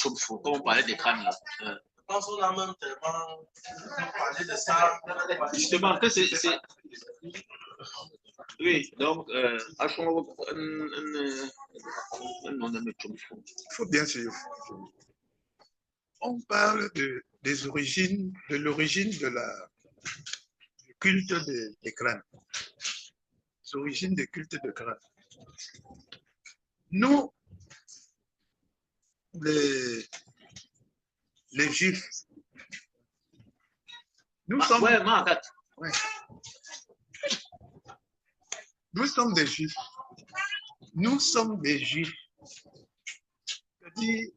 comme on parlait des crânes là. Je pense qu'on a même tellement parlé de ça. Justement, que c'est. Oui, donc, il faut bien sûr. On parle des origines, de l'origine du culte des crânes. Les origines des cultes de crânes. Nous, les Juifs, nous sommes... Ouais. Nous sommes des Juifs. Nous sommes des Juifs. C'est-à-dire,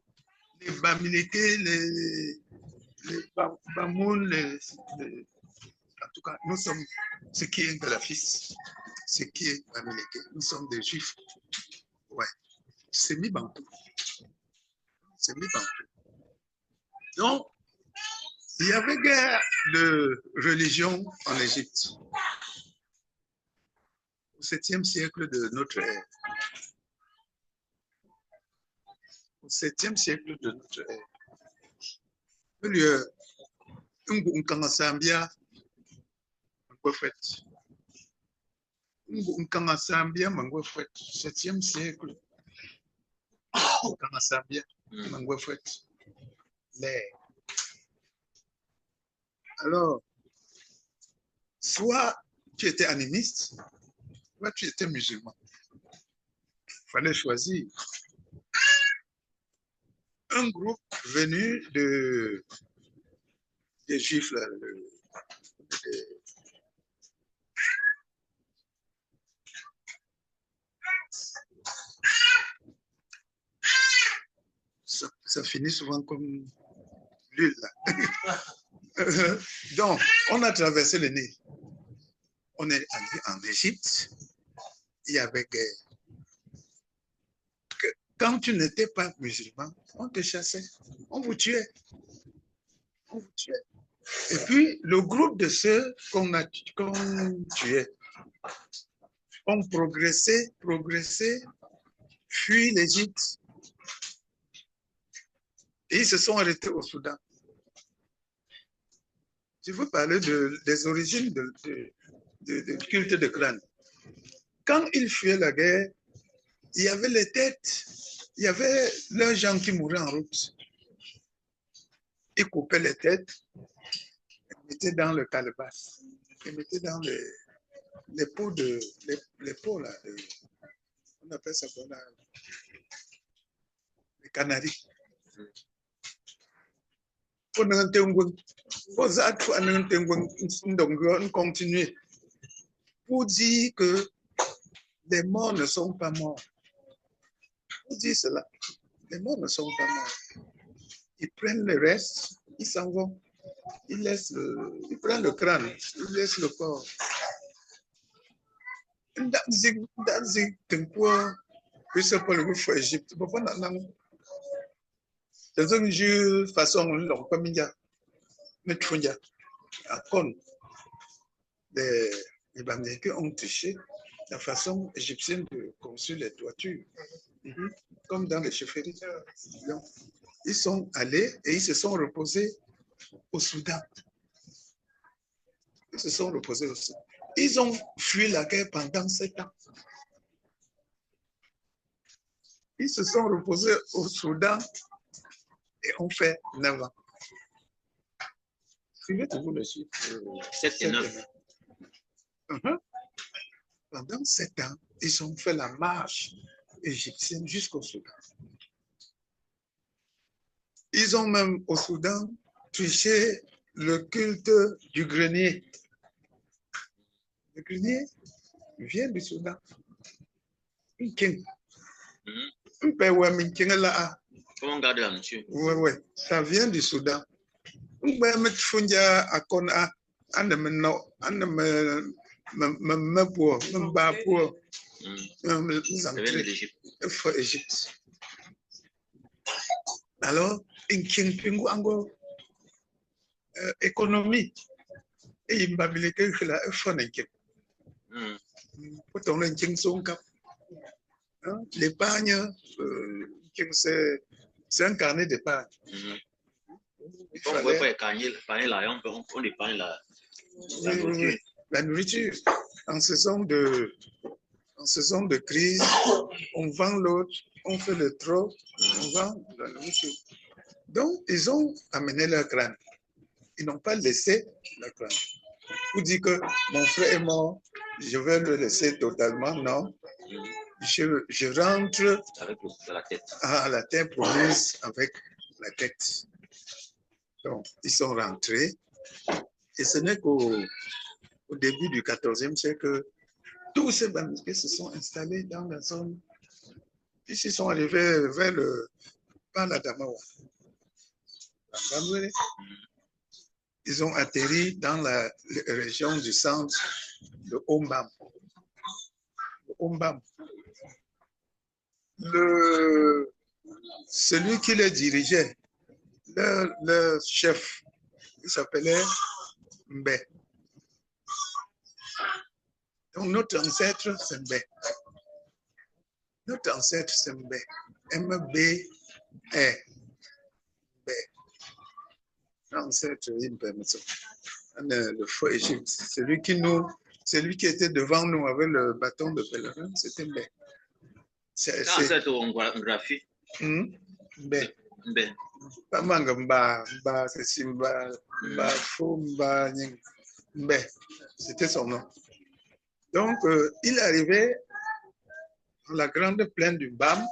les Bamilékés, les Bamoun, en tout cas, nous sommes ce qui est de la fils, ce qui est Bamiléké. Nous sommes des Juifs. Ouais. C'est mi-bantou. C'est mi-bantou. Donc, il y avait guerre de religion en Égypte. Au 7e siècle de notre ère. Au 7e siècle de notre ère. Nkangazambia, Nkangazambia, 7e siècle. Nkangazambia, alors, soit tu étais animiste, soit tu étais musulman. Il fallait choisir. Un groupe venu des Juifs, là, ça finit souvent comme l'huile. Donc, on a traversé le Nil. On est allé en Égypte. Il y avait guerre. Quand tu n'étais pas musulman, on te chassait. On vous tuait. On vous tuait. Et puis, le groupe de ceux qu'on tuait ont progressé, fui l'Égypte. Et ils se sont arrêtés au Soudan. Je veux parler des origines du culte de crâne. Quand ils fuyaient la guerre, il y avait les têtes, il y avait leurs gens qui mouraient en route. Ils coupaient les têtes, ils mettaient dans le calebasse, ils mettaient dans les pots les pots là, on appelle ça quoi là, les canaries. On continue pour dire que les morts ne sont pas morts. Pour dire cela, les morts ne sont pas morts. Ils prennent le reste, ils s'en vont. Ils prennent le crâne, ils laissent le corps. Les Bamileke ont touché la façon égyptienne de construire les toitures, comme dans les chefferies. Ils sont allés et ils se sont reposés au Soudan. Ils se sont reposés au Soudan. Ils ont fui la guerre pendant 7 ans. Ils se sont reposés au Soudan et ont fait 9 ans. Suivez-vous le chiffre 7 et 9. Pendant 7 ans, ils ont fait la marche égyptienne jusqu'au Soudan. Ils ont même au Soudan touché le culte du grenier. Le grenier vient du Soudan. Comment garder la monsieur? Oui, ça vient du Soudan. Alors, économie et l'épargne, C'est un carnet d'épargne. Il On ne fallait- pouvait pas épargner l'argent, on épargne la Oui, nourriture. oui. La nourriture. En saison de crise, on vend l'autre, on fait le trop, on vend la nourriture. Donc, ils ont amené leur crâne. Ils n'ont pas laissé leur crâne. Vous dites que mon frère est mort, je vais le laisser totalement, non. Je rentre Avec la tête. à la terre promise avec la tête. Donc, ils sont rentrés. Et ce n'est qu'au début du XIVe siècle que tous ces Bamileke se sont installés dans la zone. Puis ils sont arrivés par la Damawa. Ils ont atterri dans la région du centre de Ombam. Celui qui les dirigeait, leur chef, il s'appelait Mbé. Donc notre ancêtre, c'est Mbé. Notre ancêtre, c'est Mbé. M-B-E. Mbé. Ancêtre, il me permet ça. Le feu Égypte. Celui qui était devant nous avec le bâton de pèlerin, c'était Mbé. Ancêtre en graphie. Mbé. Mbé. Pas Mangamba, Mba, c'est Mba, Mba, Fou, Mba, Mbé. C'était son nom. Donc, il arrivait dans la grande plaine du Bam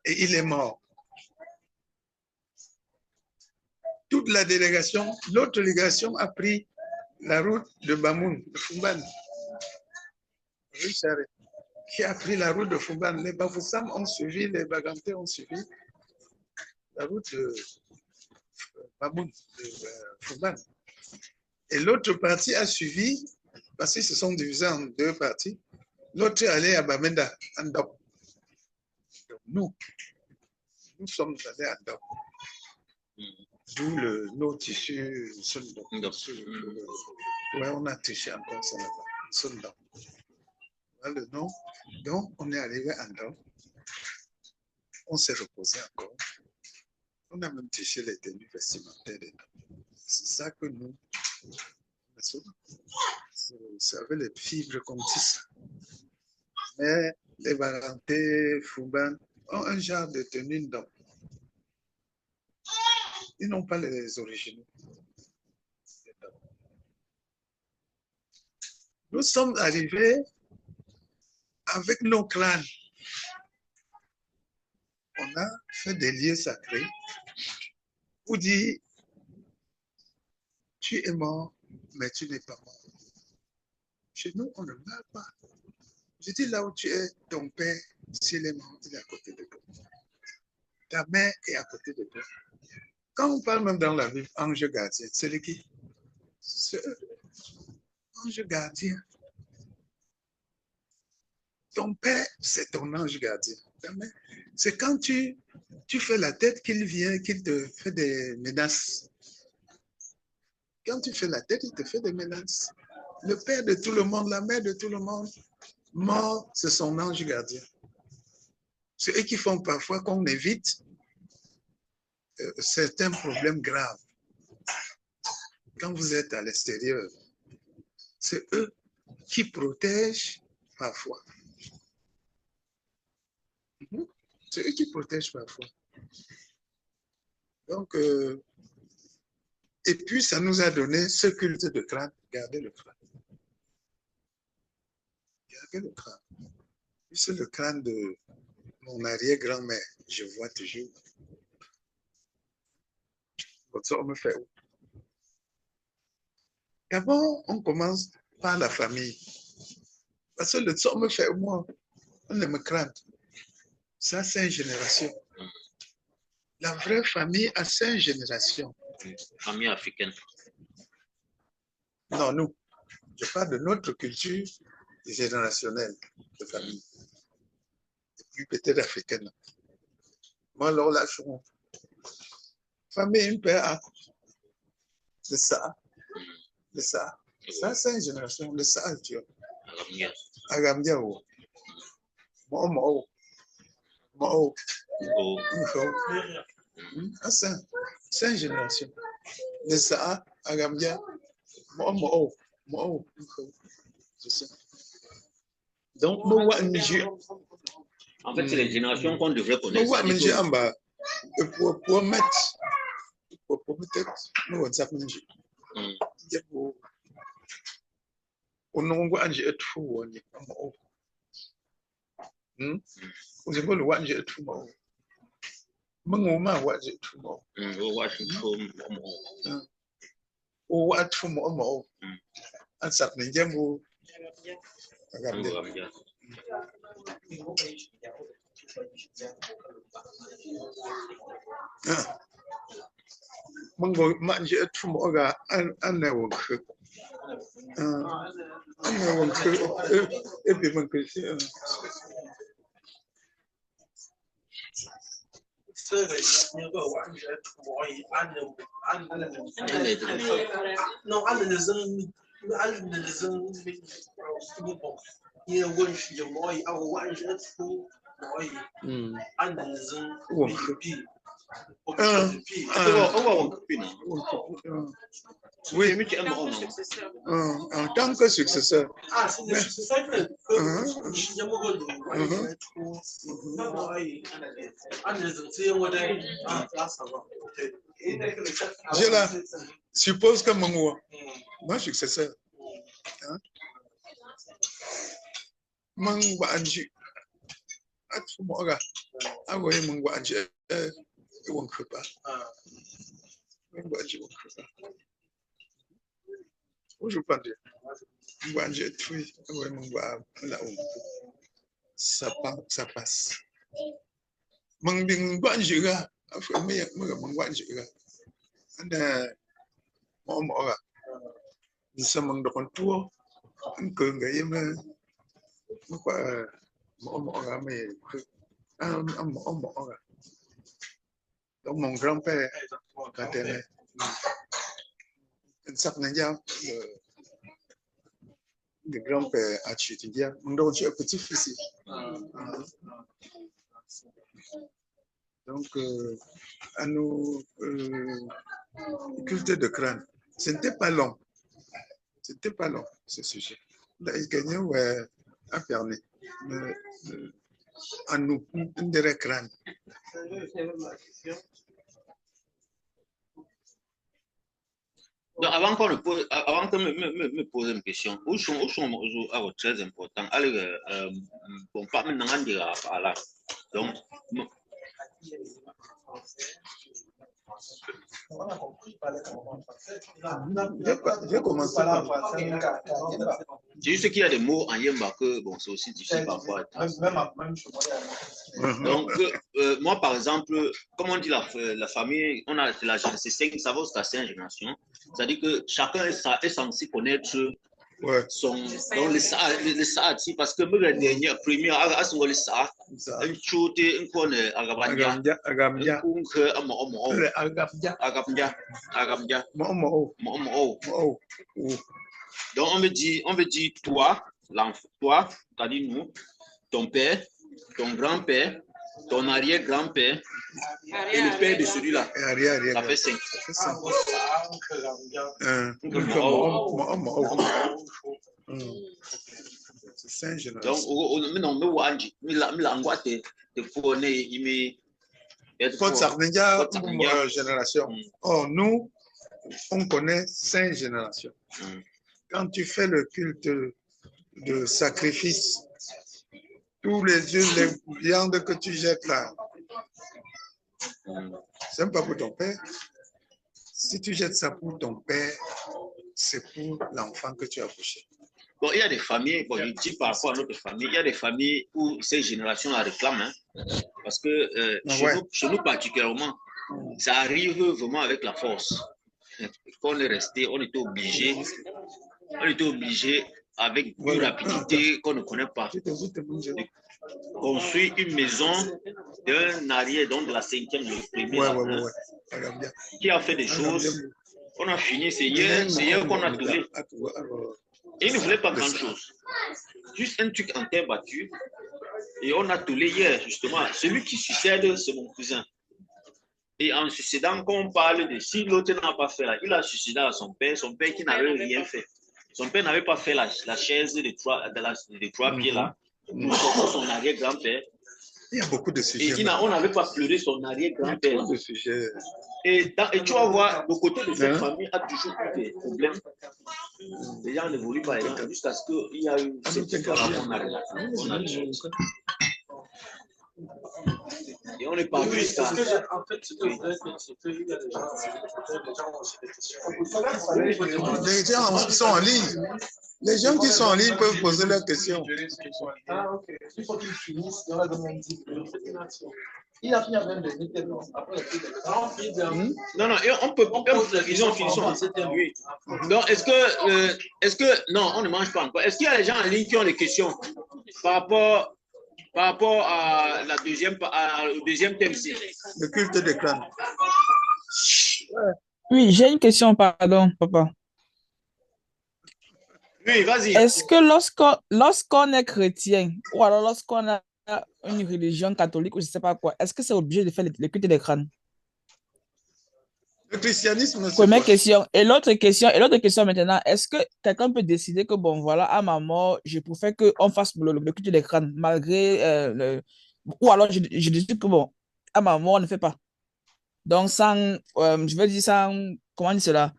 et il est mort. Toute la délégation, l'autre délégation a pris la route de Bamoun, de Fumban. Richard, qui a pris la route de Fumban. Les Bafoussam ont suivi, les Bagantés ont suivi la route de Bamoun, de Fumban. Et l'autre partie a suivi, parce qu'ils se sont divisés en deux parties. L'autre est allé à Bamenda, en Dop. Donc nous sommes allés à Dop. D'où nos tissus Sundop. Ouais, on a triché encore ça là-bas. Sundop. Voilà le nom. Donc, on est arrivé à Dop. On s'est reposé encore. On a même triché les tenues vestimentaires des Dop. C'est ça que nous. Ça avait les fibres comme ça. Mais les Barantés, Fouban ont un genre de tenue Dop. Ils n'ont pas les originaux. Nous sommes arrivés avec nos crânes. On a fait des lieux sacrés pour dire, tu es mort, mais tu n'es pas mort. Chez nous, on ne meurt pas. Je dis là où tu es, ton père, s'il est mort, il est à côté de toi. Ta mère est à côté de toi. Quand on parle même dans la Bible, ange gardien, c'est le qui? C'est eux. Ange gardien. Ton père, c'est ton ange gardien. Ta mère, c'est quand tu fais la tête qu'il vient, qu'il te fait des menaces. Quand tu fais la tête, il te fait des menaces. Le père de tout le monde, la mère de tout le monde, mort, c'est son ange gardien. C'est eux qui font parfois qu'on évite certains problèmes graves. Quand vous êtes à l'extérieur, c'est eux qui protègent parfois. C'est eux qui protègent parfois. Donc, et puis ça nous a donné ce culte de crâne. Gardez le crâne. Gardez le crâne. C'est le crâne de mon arrière-grand-mère. Je vois toujours. Ça, on me fait où? D'abord, on commence par la famille. Parce que le ça me fait moi, on ne me craint. Ça, 5 générations. La vraie famille a 5 générations. Famille africaine. Non, nous. Je parle de notre culture générationnelle de famille. Et puis peut-être africaine. Moi, alors là, je suis famille, une père, c'est ça. C'est ça. Ça, 5 générations. Le ça, tu vois. Agamdia, Mao. Oh. À cinq générations. De ça, à Gambia, c'est ça. Donc, moi, en fait, c'est les générations qu'on devrait connaître. Pour mettre, pour peut-être, nous, WhatsApp, on a un j'ai tout, vous avez le one j'ai tout, Mangoma, what j'ai tout, what tout, and something, Jambo. Mango, manje tumoga, and never cook. And never cook. Everyone could see. Oui, en tant que successeur. Je la suppose que mon successeur. Mangwa anji. Atfumoga. Agoye mangwa anji. Wonkupa. Mangwa anji wonkupa. Aujourd'hui, moi j'ai tout, ça passe. Donc mon grand-père, le grand-père a étudié, donc j'ai un petit-fils. Donc, à nos cultures de crâne, ce n'était pas long. C'était pas long, ce sujet. Il gagnait à Pernet, à nous, une des crânes. Donc, avant que me pose une question, où sont très important. Alors, bon, pas maintenant, on dira par là. Donc, j'ai commencé par... C'est juste qu'il y a des mots en Yemba que, bon, c'est aussi difficile parfois. Donc, moi, par exemple, comme on dit la famille, on a c'est 5, ça va jusqu'à 5 générations. C'est-à-dire que chacun est censé connaître son... Donc, le Saati, parce que le dernier, premier, à ce moment le Saat, un choute, un con, Agabanya, Agabnya. Donc, on me dit toi, toi, c'est-à-dire nous, ton père, ton grand-père, ton arrière-grand-père et le père de celui-là. Ça fait 5. C'est 5 générations. Donc, génération. Oh, nous, on connaît 5 générations. Quand tu fais le culte de sacrifice, tous les yeux, les viandes que tu jettes là, c'est pas pour ton père. Si tu jettes ça pour ton père, c'est pour l'enfant que tu as couché. Bon, il y a des familles, bon, je dis par rapport à notre famille, il y a des familles où ces générations la réclament, hein, parce que chez nous particulièrement, ça arrive vraiment avec la force. Quand on est resté, on était obligé avec une rapidité qu'on ne connaît pas, de construire une maison d'un arrière, donc de la 5e, le premier, qui a fait des choses, on a fini, c'est hier qu'on a trouvé. Et il ne voulait pas grand-chose. Juste un truc en terre battue. Et on a tollé hier, justement. Celui qui succède, c'est mon cousin. Et en succédant, quand on parle de si l'autre n'a pas fait là, il a succédé à son père qui n'avait rien fait. Son père n'avait pas fait la chaise de trois pieds là, pour son arrière-grand-père. Il y a beaucoup de sujets. Et on n'avait pas pleuré son arrière-grand-père. Il y a beaucoup de sujets. Et tu vas voir, le côté de cette famille a toujours eu des problèmes. Les gens ne voulaient pas aider jusqu'à ce qu'il y a eu cette histoire qu'on a relaté. Et on est pas vu ça. En fait, ce que je voudrais dire, c'est qu'il y a des gens ont aussi des questions. Les gens sont en ligne. Les gens qui sont en ligne peuvent poser leurs questions. Ah, ok. Il faut qu'ils finissent, il y aura demandé. Il a fini avec les métiers, non? Après, non, on peut ils ont fini. Oui. Donc, est-ce que, non, on ne mange pas encore. Est-ce qu'il y a des gens en ligne qui ont des questions par rapport à au deuxième thème ici? Le culte des clans. Oui, j'ai une question, pardon, papa. Oui, vas-y. Est-ce que lorsqu'on est chrétien, ou alors lorsqu'on a une religion catholique, ou je ne sais pas quoi, est-ce que c'est obligé de faire le culte des crânes? Le christianisme, c'est première question. Et l'autre question maintenant, est-ce que quelqu'un peut décider que, bon, voilà, à ma mort, je préfère qu'on fasse le culte des crânes, malgré ou alors je décide que, bon, à ma mort, on ne fait pas. Donc, je veux dire, comment dire cela?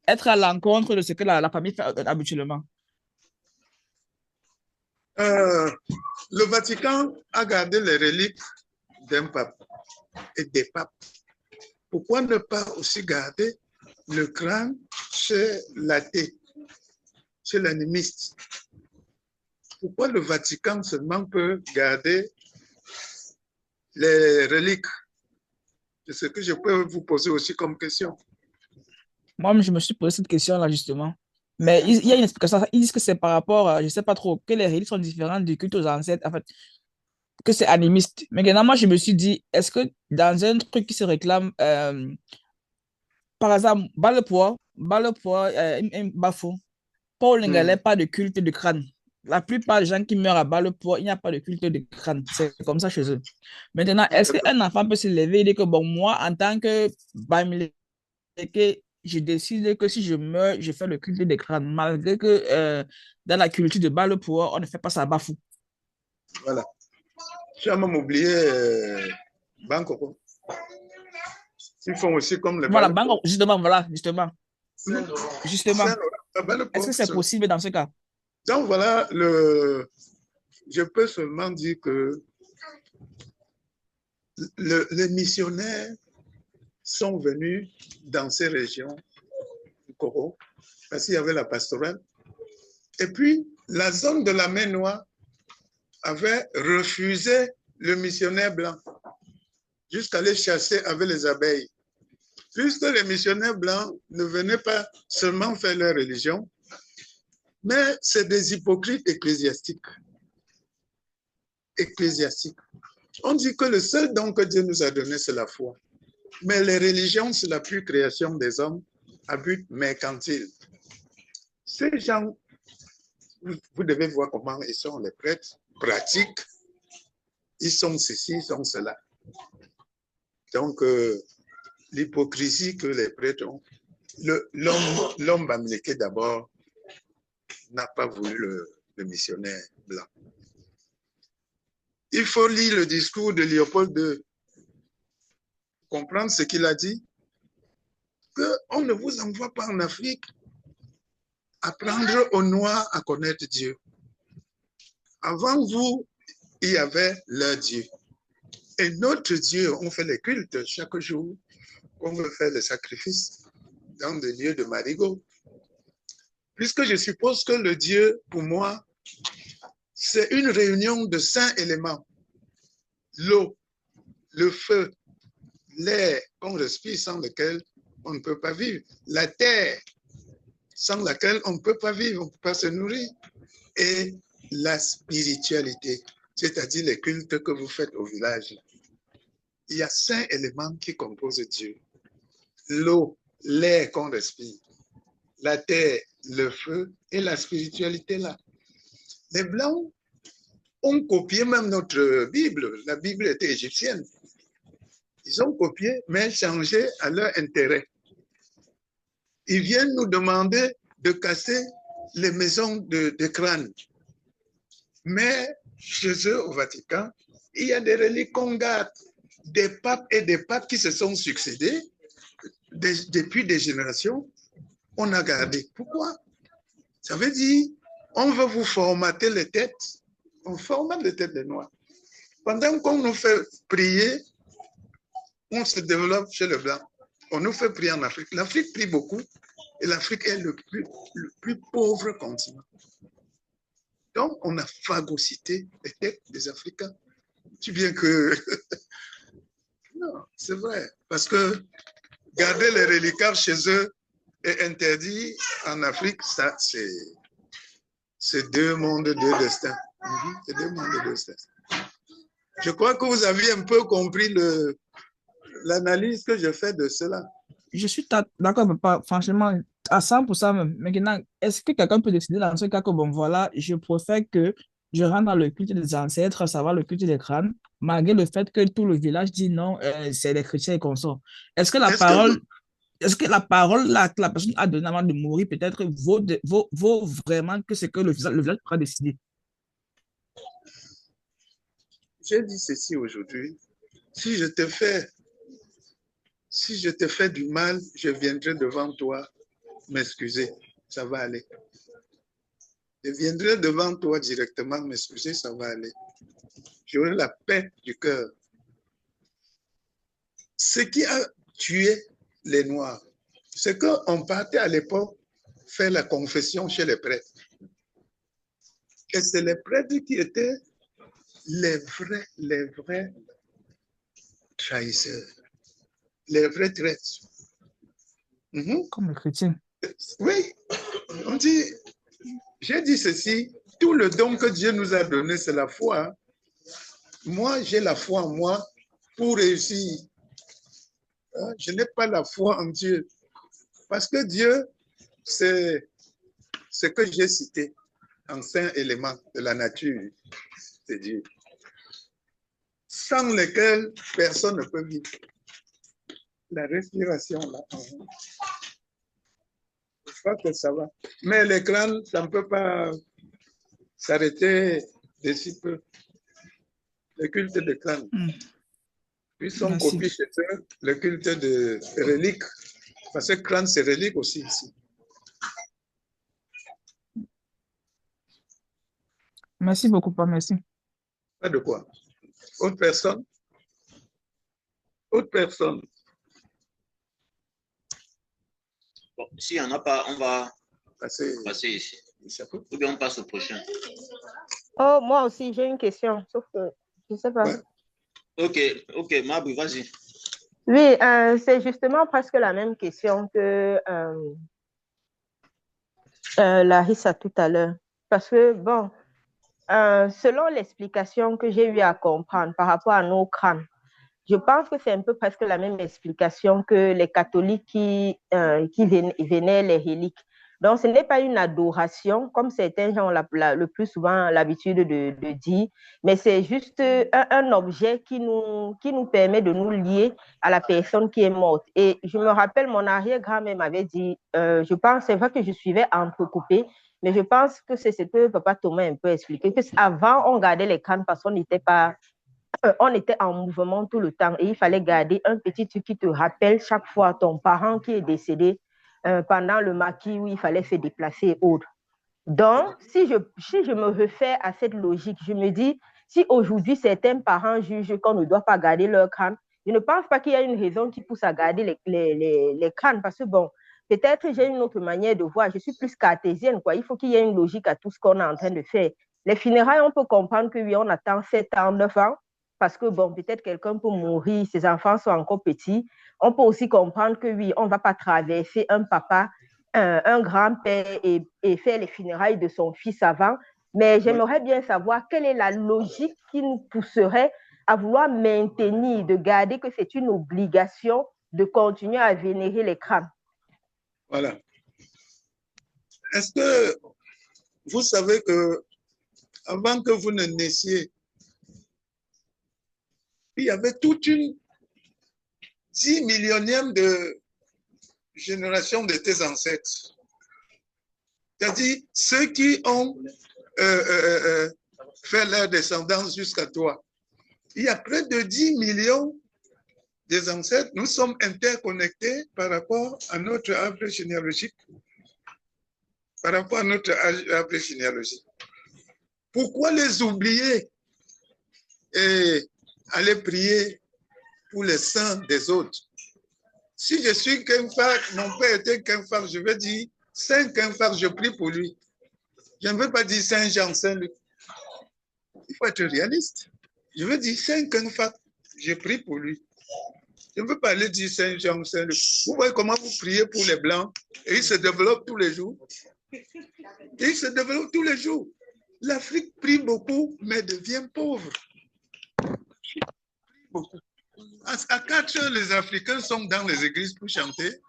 Être à l'encontre de ce que la famille fait habituellement. Le Vatican a gardé les reliques d'un pape et des papes. Pourquoi ne pas aussi garder le crâne chez l'athée, chez l'animiste? Pourquoi le Vatican seulement peut garder les reliques? C'est ce que je peux vous poser aussi comme question. Moi, je me suis posé cette question-là, justement. Mais il y a une explication. Ils disent que c'est par rapport à, je ne sais pas trop, que les reliques sont différentes du culte aux ancêtres, en fait, que c'est animiste. Mais maintenant, moi, je me suis dit, est-ce que dans un truc qui se réclame, par exemple, Balepoa, Bafo, Paul n'avait pas de culte de crâne. La plupart des gens qui meurent à Balepoa, il n'y a pas de culte de crâne. C'est comme ça chez eux. Maintenant, est-ce qu'un enfant peut se lever et dire que, bon, moi, en tant que Bamileke, je décide que si je meurs, je fais le culte des crânes, malgré que dans la culture de Balepoa, on ne fait pas ça à Bafou. Voilà. Tu as même oublié Bangkok. Ils font aussi comme les Voilà, Bangkok, justement, voilà, justement. Est-ce que c'est possible dans ce cas? Donc voilà, je peux seulement dire que les missionnaires sont venus dans ces régions du Coro, parce qu'il y avait la pastorale. Et puis, la zone de la mer Noire avait refusé le missionnaire blanc jusqu'à les chasser avec les abeilles. Puisque les missionnaires blancs ne venaient pas seulement faire leur religion, mais c'est des hypocrites ecclésiastiques. On dit que le seul don que Dieu nous a donné, c'est la foi. Mais les religions, c'est la pure création des hommes à but mercantile. Ces gens, vous devez voir comment ils sont, les prêtres pratiques. Ils sont ceci, ils sont cela. Donc, l'hypocrisie que les prêtres ont, l'homme bamileke d'abord n'a pas voulu le missionnaire blanc. Il faut lire le discours de Léopold II, comprendre ce qu'il a dit, qu'on ne vous envoie pas en Afrique apprendre aux Noirs à connaître Dieu. Avant vous, il y avait leur Dieu. Et notre Dieu, on fait les cultes chaque jour, on veut faire les sacrifices dans des lieux de marigot. Puisque je suppose que le Dieu, pour moi, c'est une réunion de 5 éléments. L'eau, le feu, l'air qu'on respire sans lequel on ne peut pas vivre. La terre, sans laquelle on ne peut pas vivre, on ne peut pas se nourrir. Et la spiritualité, c'est-à-dire les cultes que vous faites au village. Il y a 5 éléments qui composent Dieu. L'eau, l'air qu'on respire, la terre, le feu et la spiritualité là. Les Blancs ont copié même notre Bible. La Bible était égyptienne. Ils ont copié, mais changé à leur intérêt. Ils viennent nous demander de casser les maisons de crâne. Mais chez eux, au Vatican, il y a des reliques qu'on garde, des papes et des papes qui se sont succédés depuis des générations. On a gardé. Pourquoi? Ça veut dire, on veut vous formater les têtes. On formate les têtes des Noirs. Pendant qu'on nous fait prier, on se développe chez les Blancs. On nous fait prier en Afrique. L'Afrique prie beaucoup et l'Afrique est le plus pauvre continent. Donc, on a phagocyté les têtes des Africains. Tu bien que... Non, c'est vrai. Parce que garder les reliquats chez eux est interdit en Afrique. Ça, c'est deux mondes, deux destins. C'est deux mondes, deux destins. Je crois que vous aviez un peu compris l'analyse que je fais de cela. Je suis d'accord, papa, franchement, à 100% même. Maintenant, est-ce que quelqu'un peut décider dans ce cas que, bon, voilà, je préfère que je rentre dans le culte des ancêtres, à savoir le culte des crânes, malgré le fait que tout le village dit non, c'est les chrétiens et consorts. Est-ce que la parole là, que la personne a donnée avant de mourir, peut-être, vaut vraiment que c'est que le village pourra décider? J'ai dit ceci aujourd'hui. Si je te fais du mal, je viendrai devant toi m'excuser. Ça va aller. Je viendrai devant toi directement m'excuser, ça va aller. J'aurai la paix du cœur. Ce qui a tué les Noirs, c'est qu'on partait à l'époque faire la confession chez les prêtres. Et c'est les prêtres qui étaient les vrais trahisseurs, les vrais traîtres. Comme les chrétiens. Oui, on dit, j'ai dit ceci, tout le don que Dieu nous a donné, c'est la foi. Moi, j'ai la foi en moi pour réussir. Je n'ai pas la foi en Dieu. Parce que Dieu, c'est ce que j'ai cité en 5 éléments de la nature, c'est Dieu. Sans lesquels personne ne peut vivre. La respiration, là. Je crois que ça va. Mais les crânes, ça ne peut pas s'arrêter d'ici peu. Le culte de crâne. Puis sont copiés chez eux, le culte de reliques. Parce que crâne, c'est relique aussi ici. Merci beaucoup, pas merci. Pas de quoi. Autre personne? Autre personne? Bon, s'il n'y en a pas, on va passer ici. Ou bien on passe au prochain. Oh, moi aussi, j'ai une question, sauf que je ne sais pas. Ouais. Ok, Mabou, vas-y. Oui, c'est justement presque la même question que Larissa tout à l'heure. Parce que, bon, selon l'explication que j'ai eu à comprendre par rapport à nos crânes, je pense que c'est un peu presque la même explication que les catholiques qui vénèrent les reliques. Donc, ce n'est pas une adoration, comme certains gens ont le plus souvent l'habitude de dire, mais c'est juste un objet qui nous permet de nous lier à la personne qui est morte. Et je me rappelle, mon arrière-grand-mère m'avait dit, je pense, c'est vrai que je suivais entrecoupé, mais je pense que c'est ce que Papa Thomas a un peu expliqué, qu'avant, on gardait les crânes parce qu'on n'était pas... On était en mouvement tout le temps et il fallait garder un petit truc qui te rappelle chaque fois ton parent qui est décédé pendant le maquis où il fallait se déplacer et autres. Donc, si je me réfère à cette logique, je me dis, si aujourd'hui certains parents jugent qu'on ne doit pas garder leur crâne, je ne pense pas qu'il y a une raison qui pousse à garder les crânes parce que, bon, peut-être j'ai une autre manière de voir. Je suis plus cartésienne, quoi. Il faut qu'il y ait une logique à tout ce qu'on est en train de faire. Les funérailles, on peut comprendre que oui, on attend 7 ans, 9 ans, parce que, bon, peut-être quelqu'un peut mourir, ses enfants sont encore petits. On peut aussi comprendre que oui, on ne va pas traverser un papa, un grand-père et faire les funérailles de son fils avant. Mais j'aimerais bien savoir quelle est la logique qui nous pousserait à vouloir maintenir, de garder que c'est une obligation de continuer à vénérer les crânes. Voilà. Est-ce que vous savez que avant que vous ne naissiez, il y avait toute une 10 millionième de génération de tes ancêtres. C'est-à-dire ceux qui ont fait leur descendance jusqu'à toi. Il y a près de 10 millions des ancêtres. Nous sommes interconnectés par rapport à notre arbre généalogique. Par rapport à notre arbre généalogique. Pourquoi les oublier et aller prier pour les saints des autres? Si je suis Kempfar, mon père était Kempfar, je vais dire Saint Kempfar, je prie pour lui. Je ne veux pas dire Saint Jean, Saint Luc. Il faut être réaliste. Je veux dire Saint Kempfar, je prie pour lui. Je ne veux pas aller dire Saint Jean, Saint Luc. Vous voyez comment vous priez pour les Blancs et ils se développent tous les jours. Ils se développent tous les jours. L'Afrique prie beaucoup, mais devient pauvre. Beaucoup. À 4 heures, les Africains sont dans les églises pour chanter.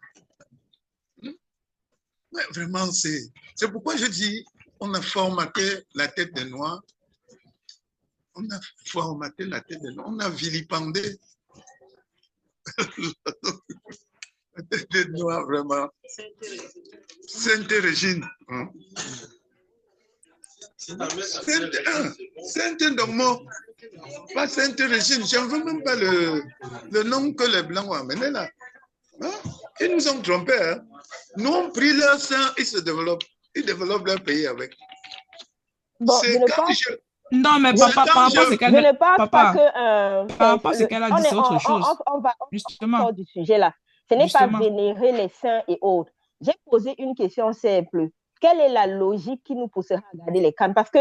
Ouais, vraiment, c'est pourquoi je dis, on a formaté la tête des Noirs. On a formaté la tête des Noirs. On a vilipendé la tête des Noirs, vraiment. Sainte-Régine. Sainte-Dormo. Pas Sainte-Régine. Je ne veux même pas le nom que les Blancs ont amené là. Hein? Ils nous ont trompés. Hein? Nous, on prie leur sang, ils se développent. Ils développent leur pays avec. Bon, non, mais papa, par rapport à ce qu'elle a dit, papa, par rapport à ce qu'elle a dit, c'est autre chose. On va justement du sujet là. Ce n'est pas vénérer les saints et autres. J'ai posé une question simple. Quelle est la logique qui nous poussera à garder les cannes? Parce que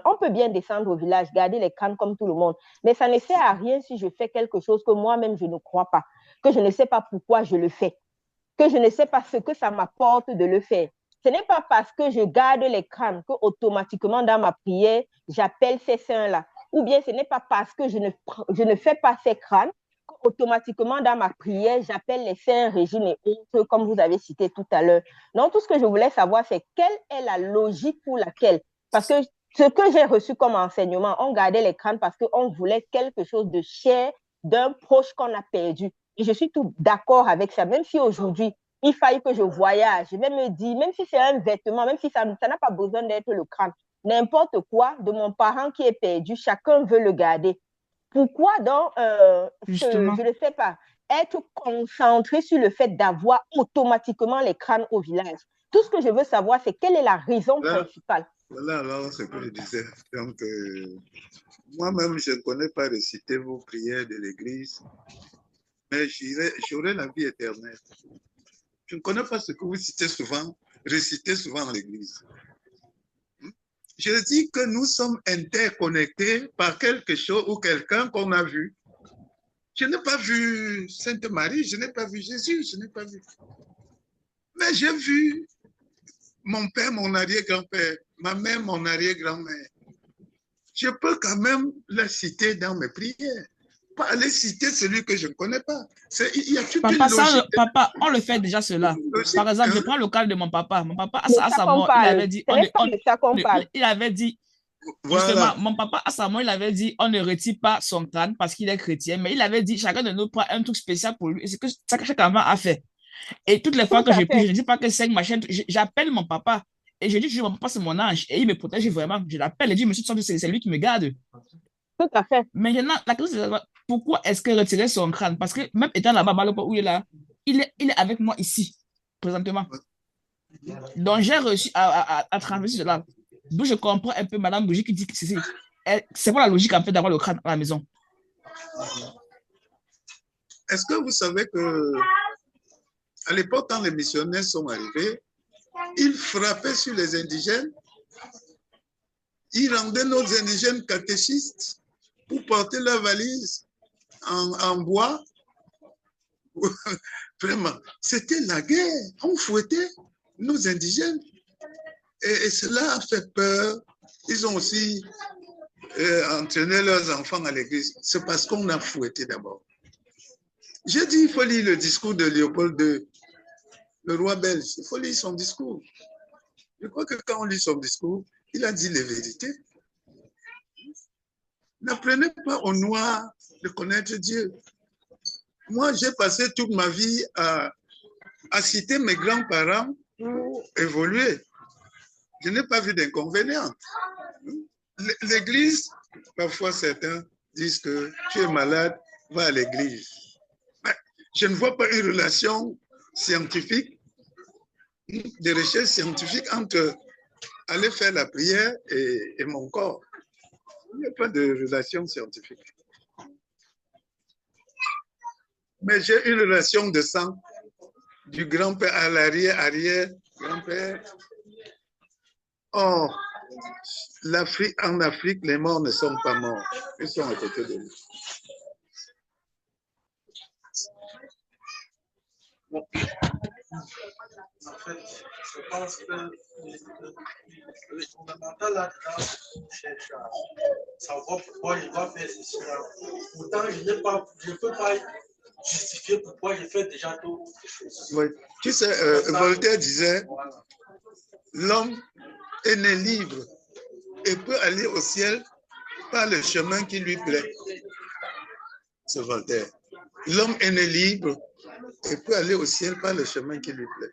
on peut bien descendre au village, garder les cannes comme tout le monde, mais ça ne sert à rien si je fais quelque chose que moi-même je ne crois pas, que je ne sais pas pourquoi je le fais, que je ne sais pas ce que ça m'apporte de le faire. Ce n'est pas parce que je garde les cannes que automatiquement dans ma prière, j'appelle ces saints-là. Ou bien ce n'est pas parce que je ne fais pas ces crânes automatiquement dans ma prière, j'appelle les saints Régine et autres, comme vous avez cité tout à l'heure. Donc, tout ce que je voulais savoir, c'est quelle est la logique pour laquelle, parce que ce que j'ai reçu comme enseignement, on gardait les crânes parce qu'on voulait quelque chose de cher d'un proche qu'on a perdu. Et je suis tout d'accord avec ça, même si aujourd'hui, il faille que je voyage. Je vais me dire, même si c'est un vêtement, même si ça n'a pas besoin d'être le crâne, n'importe quoi de mon parent qui est perdu, chacun veut le garder. Pourquoi donc, je ne sais pas, être concentré sur le fait d'avoir automatiquement les crânes au village? Tout ce que je veux savoir, c'est quelle est la raison principale. Voilà alors ce que je disais. Donc, moi-même, je ne connais pas réciter vos prières de l'église, mais j'aurai la vie éternelle. Je ne connais pas ce que vous citez souvent, récitez souvent à l'église. Je dis que nous sommes interconnectés par quelque chose ou quelqu'un qu'on a vu. Je n'ai pas vu Sainte Marie, je n'ai pas vu Jésus, je n'ai pas vu. Mais j'ai vu mon père, mon arrière-grand-père, ma mère, mon arrière-grand-mère. Je peux quand même la citer dans mes prières. Pas aller citer celui que je ne connais pas. Il y a toute une logique. Papa, on le fait déjà cela. Par exemple, je prends le cas de mon papa. Mon papa, à sa mort, il avait dit... Il avait dit... Justement, mon papa, à sa mort, il avait dit on ne retire pas son crâne parce qu'il est chrétien, mais il avait dit chacun de nous prend un truc spécial pour lui. Et c'est que chaque enfant a fait. Et toutes les fois que je prie, je ne dis pas que c'est une machine, j'appelle mon papa. Et je dis mon papa, c'est mon ange. Et il me protège vraiment. Je l'appelle et je dis, monsieur, c'est lui qui me garde. Tout à fait. Maintenant, la question, c'est pourquoi est-ce que retirer son crâne? Parce que même étant là-bas, où il est là, il est avec moi ici, présentement. Donc, j'ai reçu à travers cela. D'où je comprends un peu Madame Bougie qui dit que c'est pas la logique en fait d'avoir le crâne à la maison. Est-ce que vous savez que à l'époque, quand les missionnaires sont arrivés, ils frappaient sur les indigènes, ils rendaient nos indigènes catéchistes pour porter leurs valises en bois. Vraiment, c'était la guerre. On fouettait nos indigènes. Et cela a fait peur. Ils ont aussi entraîné leurs enfants à l'église. C'est parce qu'on a fouetté d'abord. J'ai dit, il faut lire le discours de Léopold II, le roi belge. Il faut lire son discours. Je crois que quand on lit son discours, il a dit les vérités. N'apprenez pas aux Noirs de connaître Dieu. Moi, j'ai passé toute ma vie à citer mes grands-parents pour évoluer. Je n'ai pas vu d'inconvénient. L'Église, parfois certains disent que tu es malade, va à l'Église. Je ne vois pas une relation scientifique, de recherche scientifique entre aller faire la prière et mon corps. Il n'y a pas de relation scientifique. Mais j'ai une relation de sang du grand-père à l'arrière-arrière-grand-père. Or, en Afrique, les morts ne sont pas morts. Ils sont à côté de nous. En fait, je pense que le fondamental là-dedans, cherche à savoir pourquoi il va faire ceci. Pourtant, je ne peux pas justifier pourquoi il fait déjà d'autres choses. Oui. Tu sais, Voltaire disait, l'homme est né libre et peut aller au ciel par le chemin qui lui plaît. C'est Voltaire. L'homme est né libre et peut aller au ciel par le chemin qui lui plaît.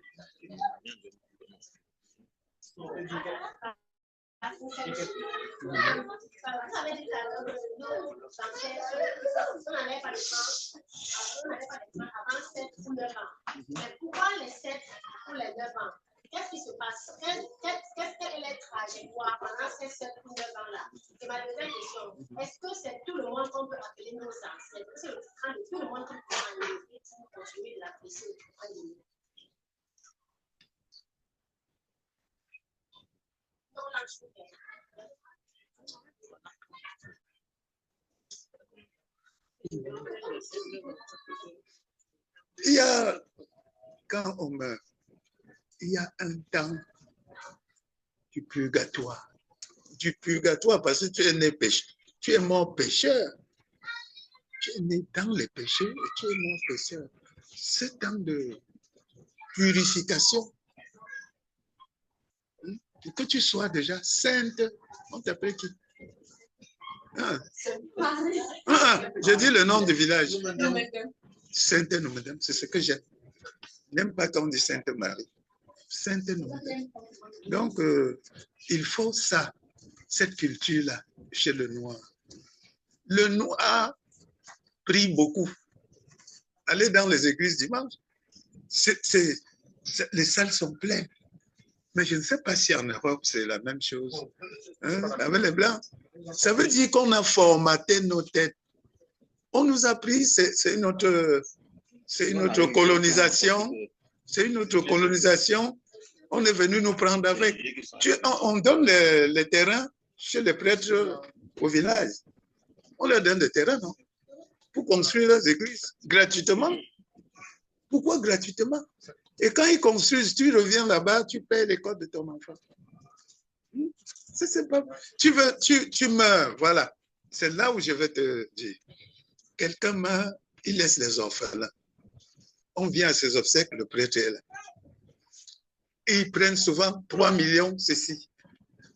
Pourquoi les 7 ou les 9 ans? Qu'est-ce qui se passe? Quelle est la trajectoire pendant ces 7 ou 9 ans-là? C'est ma deuxième question. Est-ce que c'est tout le monde qu'on peut appeler nos ancêtres? Est-ce que c'est le train de tout le monde qui peut enlever pour continuer de l'apprécier? Il y a, quand on meurt, il y a un temps du purgatoire. Du purgatoire parce que tu es né pécheur. Tu es mort pécheur. Tu es né dans les péchés et tu es mort pécheur. Ce temps de purification, que tu sois déjà sainte, on t'appelle qui? Je dis le nom du village. Sainte Noumédem, c'est ce que j'aime. N'aime pas quand on dit Sainte Marie. Sainte Noumédem. Donc, il faut ça, cette culture-là, chez le noir. Le noir prie beaucoup. Allez dans les églises dimanche, les salles sont pleines. Mais je ne sais pas si en Europe, c'est la même chose. Hein, avec les Blancs. Ça veut dire qu'on a formaté nos têtes. On nous a pris, c'est une autre colonisation. C'est une autre colonisation. On est venu nous prendre avec. On donne les terrains chez les prêtres au village. On leur donne des terrains, non? Pour construire leurs églises, gratuitement. Pourquoi gratuitement? Et quand ils construisent, tu reviens là-bas, tu payes l'école de ton enfant. C'est pas... Tu meurs, voilà. C'est là où je vais te dire. Quelqu'un meurt, il laisse les orphelins. On vient à ses obsèques, le prêtre est là. Et ils prennent souvent 3 millions, ceci.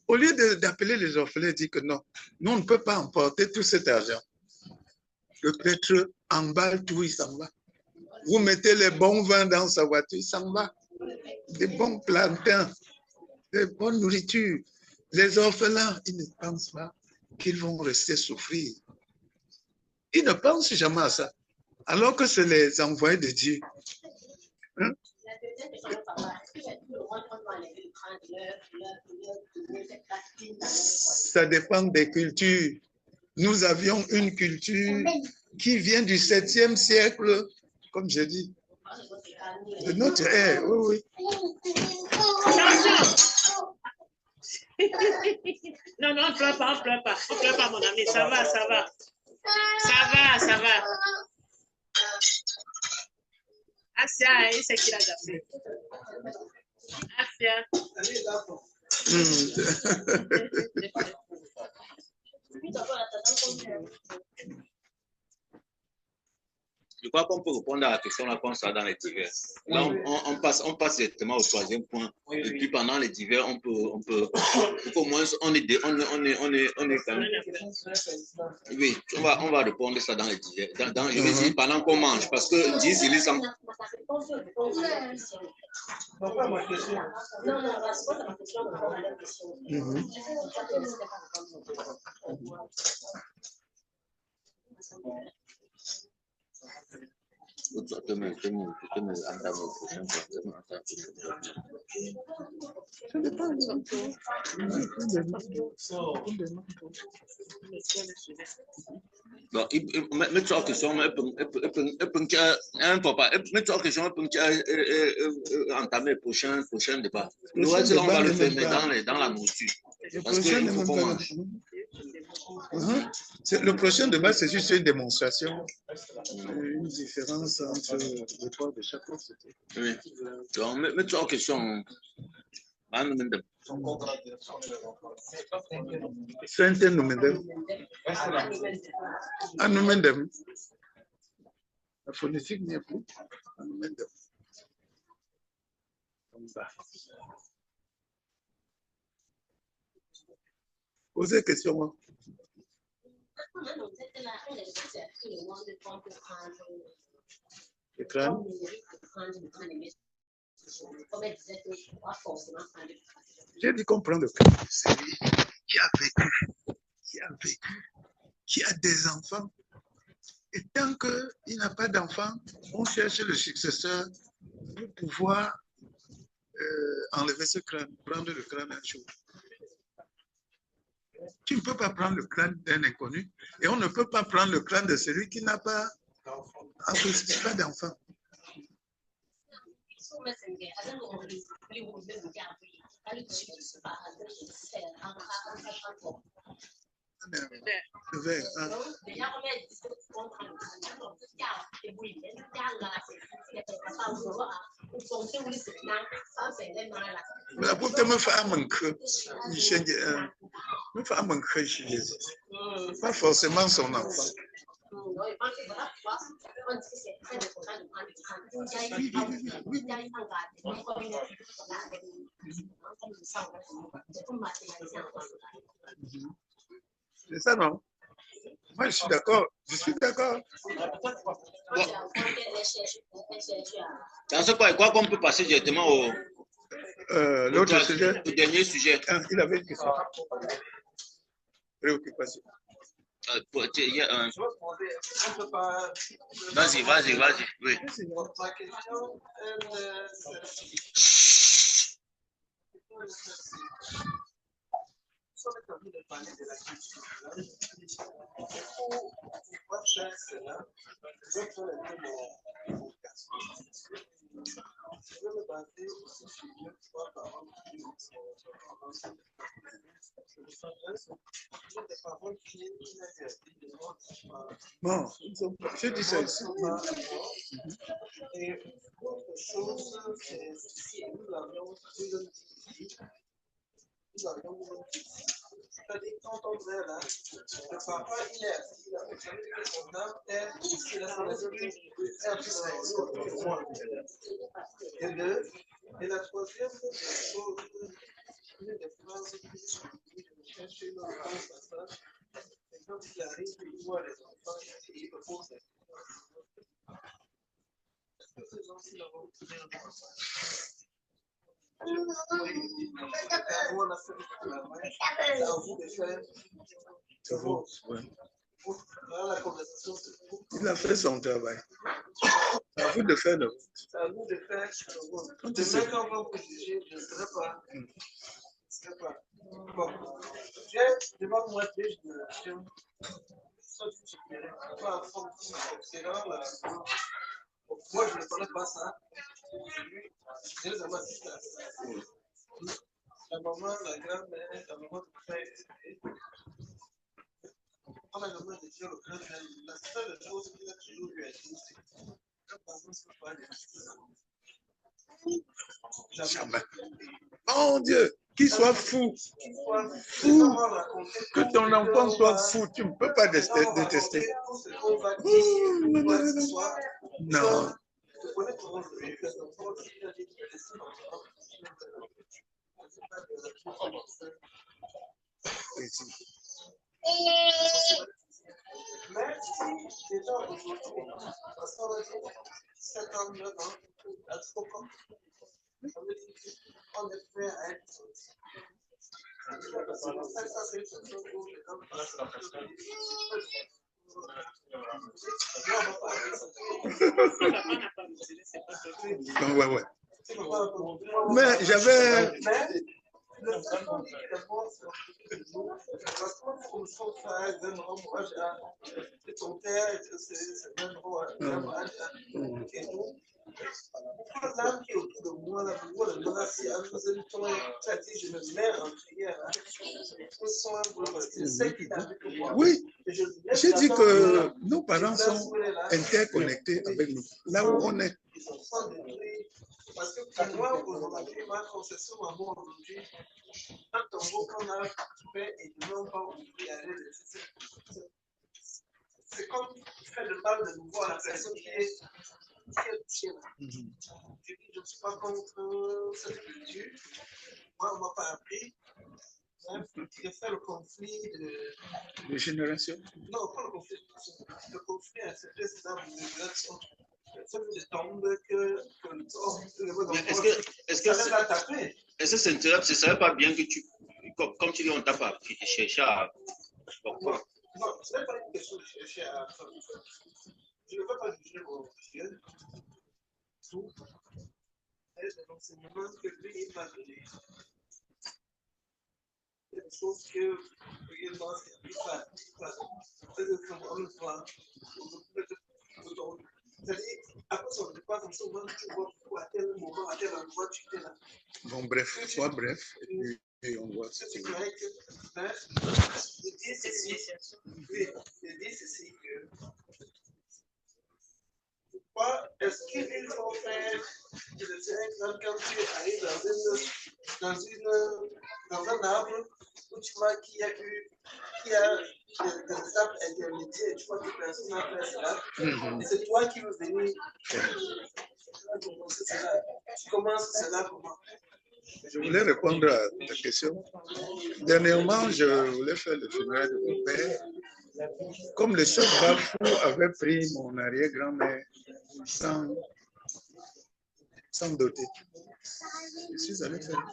Au lieu d'appeler les orphelins, ils disent que non, nous on ne peut pas emporter tout cet argent. Le prêtre emballe tout, il s'en va. Vous mettez les bons vins dans sa voiture, il s'en va. Des bons plantains, des bonnes nourritures. Les orphelins, ils ne pensent pas qu'ils vont rester souffrir. Ils ne pensent jamais à ça. Alors que c'est les envoyés de Dieu. Hein? Ça dépend des cultures. Nous avions une culture qui vient du 7e siècle, comme je dis, de notre ère. Oui, oui. Non, on ne pleure pas, on ne pleure pas, mon ami, ça va, ça va. Ça va. Asia, c'est qui l'a fait. Asia. Je crois qu'on peut répondre à la question là comme ça dans les divers. Là, on passe directement au troisième point. Et puis pendant les divers, on peut au moins on est quand même. Oui, on va répondre ça dans les divers. Je vais dire pendant qu'on mange, parce que 10 il est sans. Donc, mettre en question, entamer le prochain débat. Le reste, on va le faire dans la nourriture. Parce qu'il faut qu'on mange. Le prochain débat, c'est juste une démonstration, une différence entre les poids de chaque autre. Oui. Donc, mettre en question. La phonétique n'y est plus. Posez question. Le crâne. J'ai dit qu'on prend le crâne de celui qui a vécu, qui a des enfants. Et tant qu'il n'a pas d'enfant, on cherche le successeur pour pouvoir enlever ce crâne, prendre le crâne un jour. Tu ne peux pas prendre le crâne d'un inconnu et on ne peut pas prendre le crâne de celui qui n'a pas d'enfant. Le verre, hein. Mais pour te me faire pas forcément son enfant. Oui. C'est ça, non? Moi, je suis d'accord. Dans ce cas, je crois qu'on peut passer directement au dernier sujet. Ah, il avait une question. Préoccupation. Vas-y. Oui. Ma question, on est en train de parler de la culture. Pour pouvoir faire cela, je vais prendre un peu mon casque. Je vais me baser aussi sur deux, trois paroles qui sont des paroles qui bon, je dis ça ici. Et autre chose, c'est si nous avions c'est-à-dire quand on est là, le papa il est assis, il a observé que son âme est ici, la et la troisième chose, une des phrases que je cherche dans le passage, c'est quand il arrive, il voit les enfants et il pose des questions. Est-ce que ces gens-ci l'ont trouvé un passage? Il a fait son travail. C'est à vous de faire le vote. C'est à vous de faire le vote. Demain, quand on va vous juger, je ne serai pas. Bon. J'ai devant moi deux générations. Soit du supérieur, soit en forme de là. Moi, je ne connais pas ça. J'ai jamais assisté à ça. La maman, la grand-mère, la maman de frère, on a le droit de dire au grand-père, la seule chose qu'il a toujours eu à dire, c'est que quand on se parle de jamais. Mon Dieu! qu'il soit fou. Fou. Que ton enfant soit fou, tu ne peux pas détester. Non. Mais si déjà aujourd'hui, parce qu'on a dit 7 ans, 9 ans, à trop ans, on est prêt à être sorti. Ça, c'est une chose où les gens ouais. Mais j'avais... Le fait qu'on dit d'abord, parce qu'on faut faire d'un hommage à ton père, c'est d'un hommage et tout. Pourquoi l'âme qui est autour de moi, là, si à nous je me mets en prière, parce que c'est qu'il a vu que moi. Oui, j'ai dit que nos parents sont interconnectés avec nous, là où on est. Ils sont sans détruire. Parce que pour moi, aujourd'hui, ma conception, maman, aujourd'hui, un tombeau qu'on a fait et de non pas ouvrir, c'est comme faire le mal de nouveau à la personne qui est touchée là. Je ne suis pas contre cette culture. Moi, on ne m'a pas appris. De faire le conflit de génération. Non, pas le conflit. Le conflit à cette espèce génération. Est-ce que c'est intéressant, ce ne serait pas bien que tu, comme tu dis, on t'a pas cherché à... Non, ce n'est pas une question de chercher à... Je ne veux pas juger mon officiel. Tout. C'est l'enseignement que lui, il m'a donné. Il y a des choses que il va c'est-à-dire, après, on ne peut pas comme ça, tu vois à quel moment, à quel endroit tu es là. Bon, bref, sois bref, et on voit ce c'est vrai que, je dis ceci, que pourquoi est-ce qu'il faut faire, je dirais, quand tu arrives dans un arbre où tu vois qu'il y a des arbres intermédiaires, tu vois que personne n'a fait cela, et c'est toi qui veux venir. Tu commences cela pour moi. Je voulais répondre à ta question. Dernièrement, je voulais faire le funérail de mon père. Comme le chef Bafou avait pris mon arrière-grand-mère sans doter, je suis allé faire.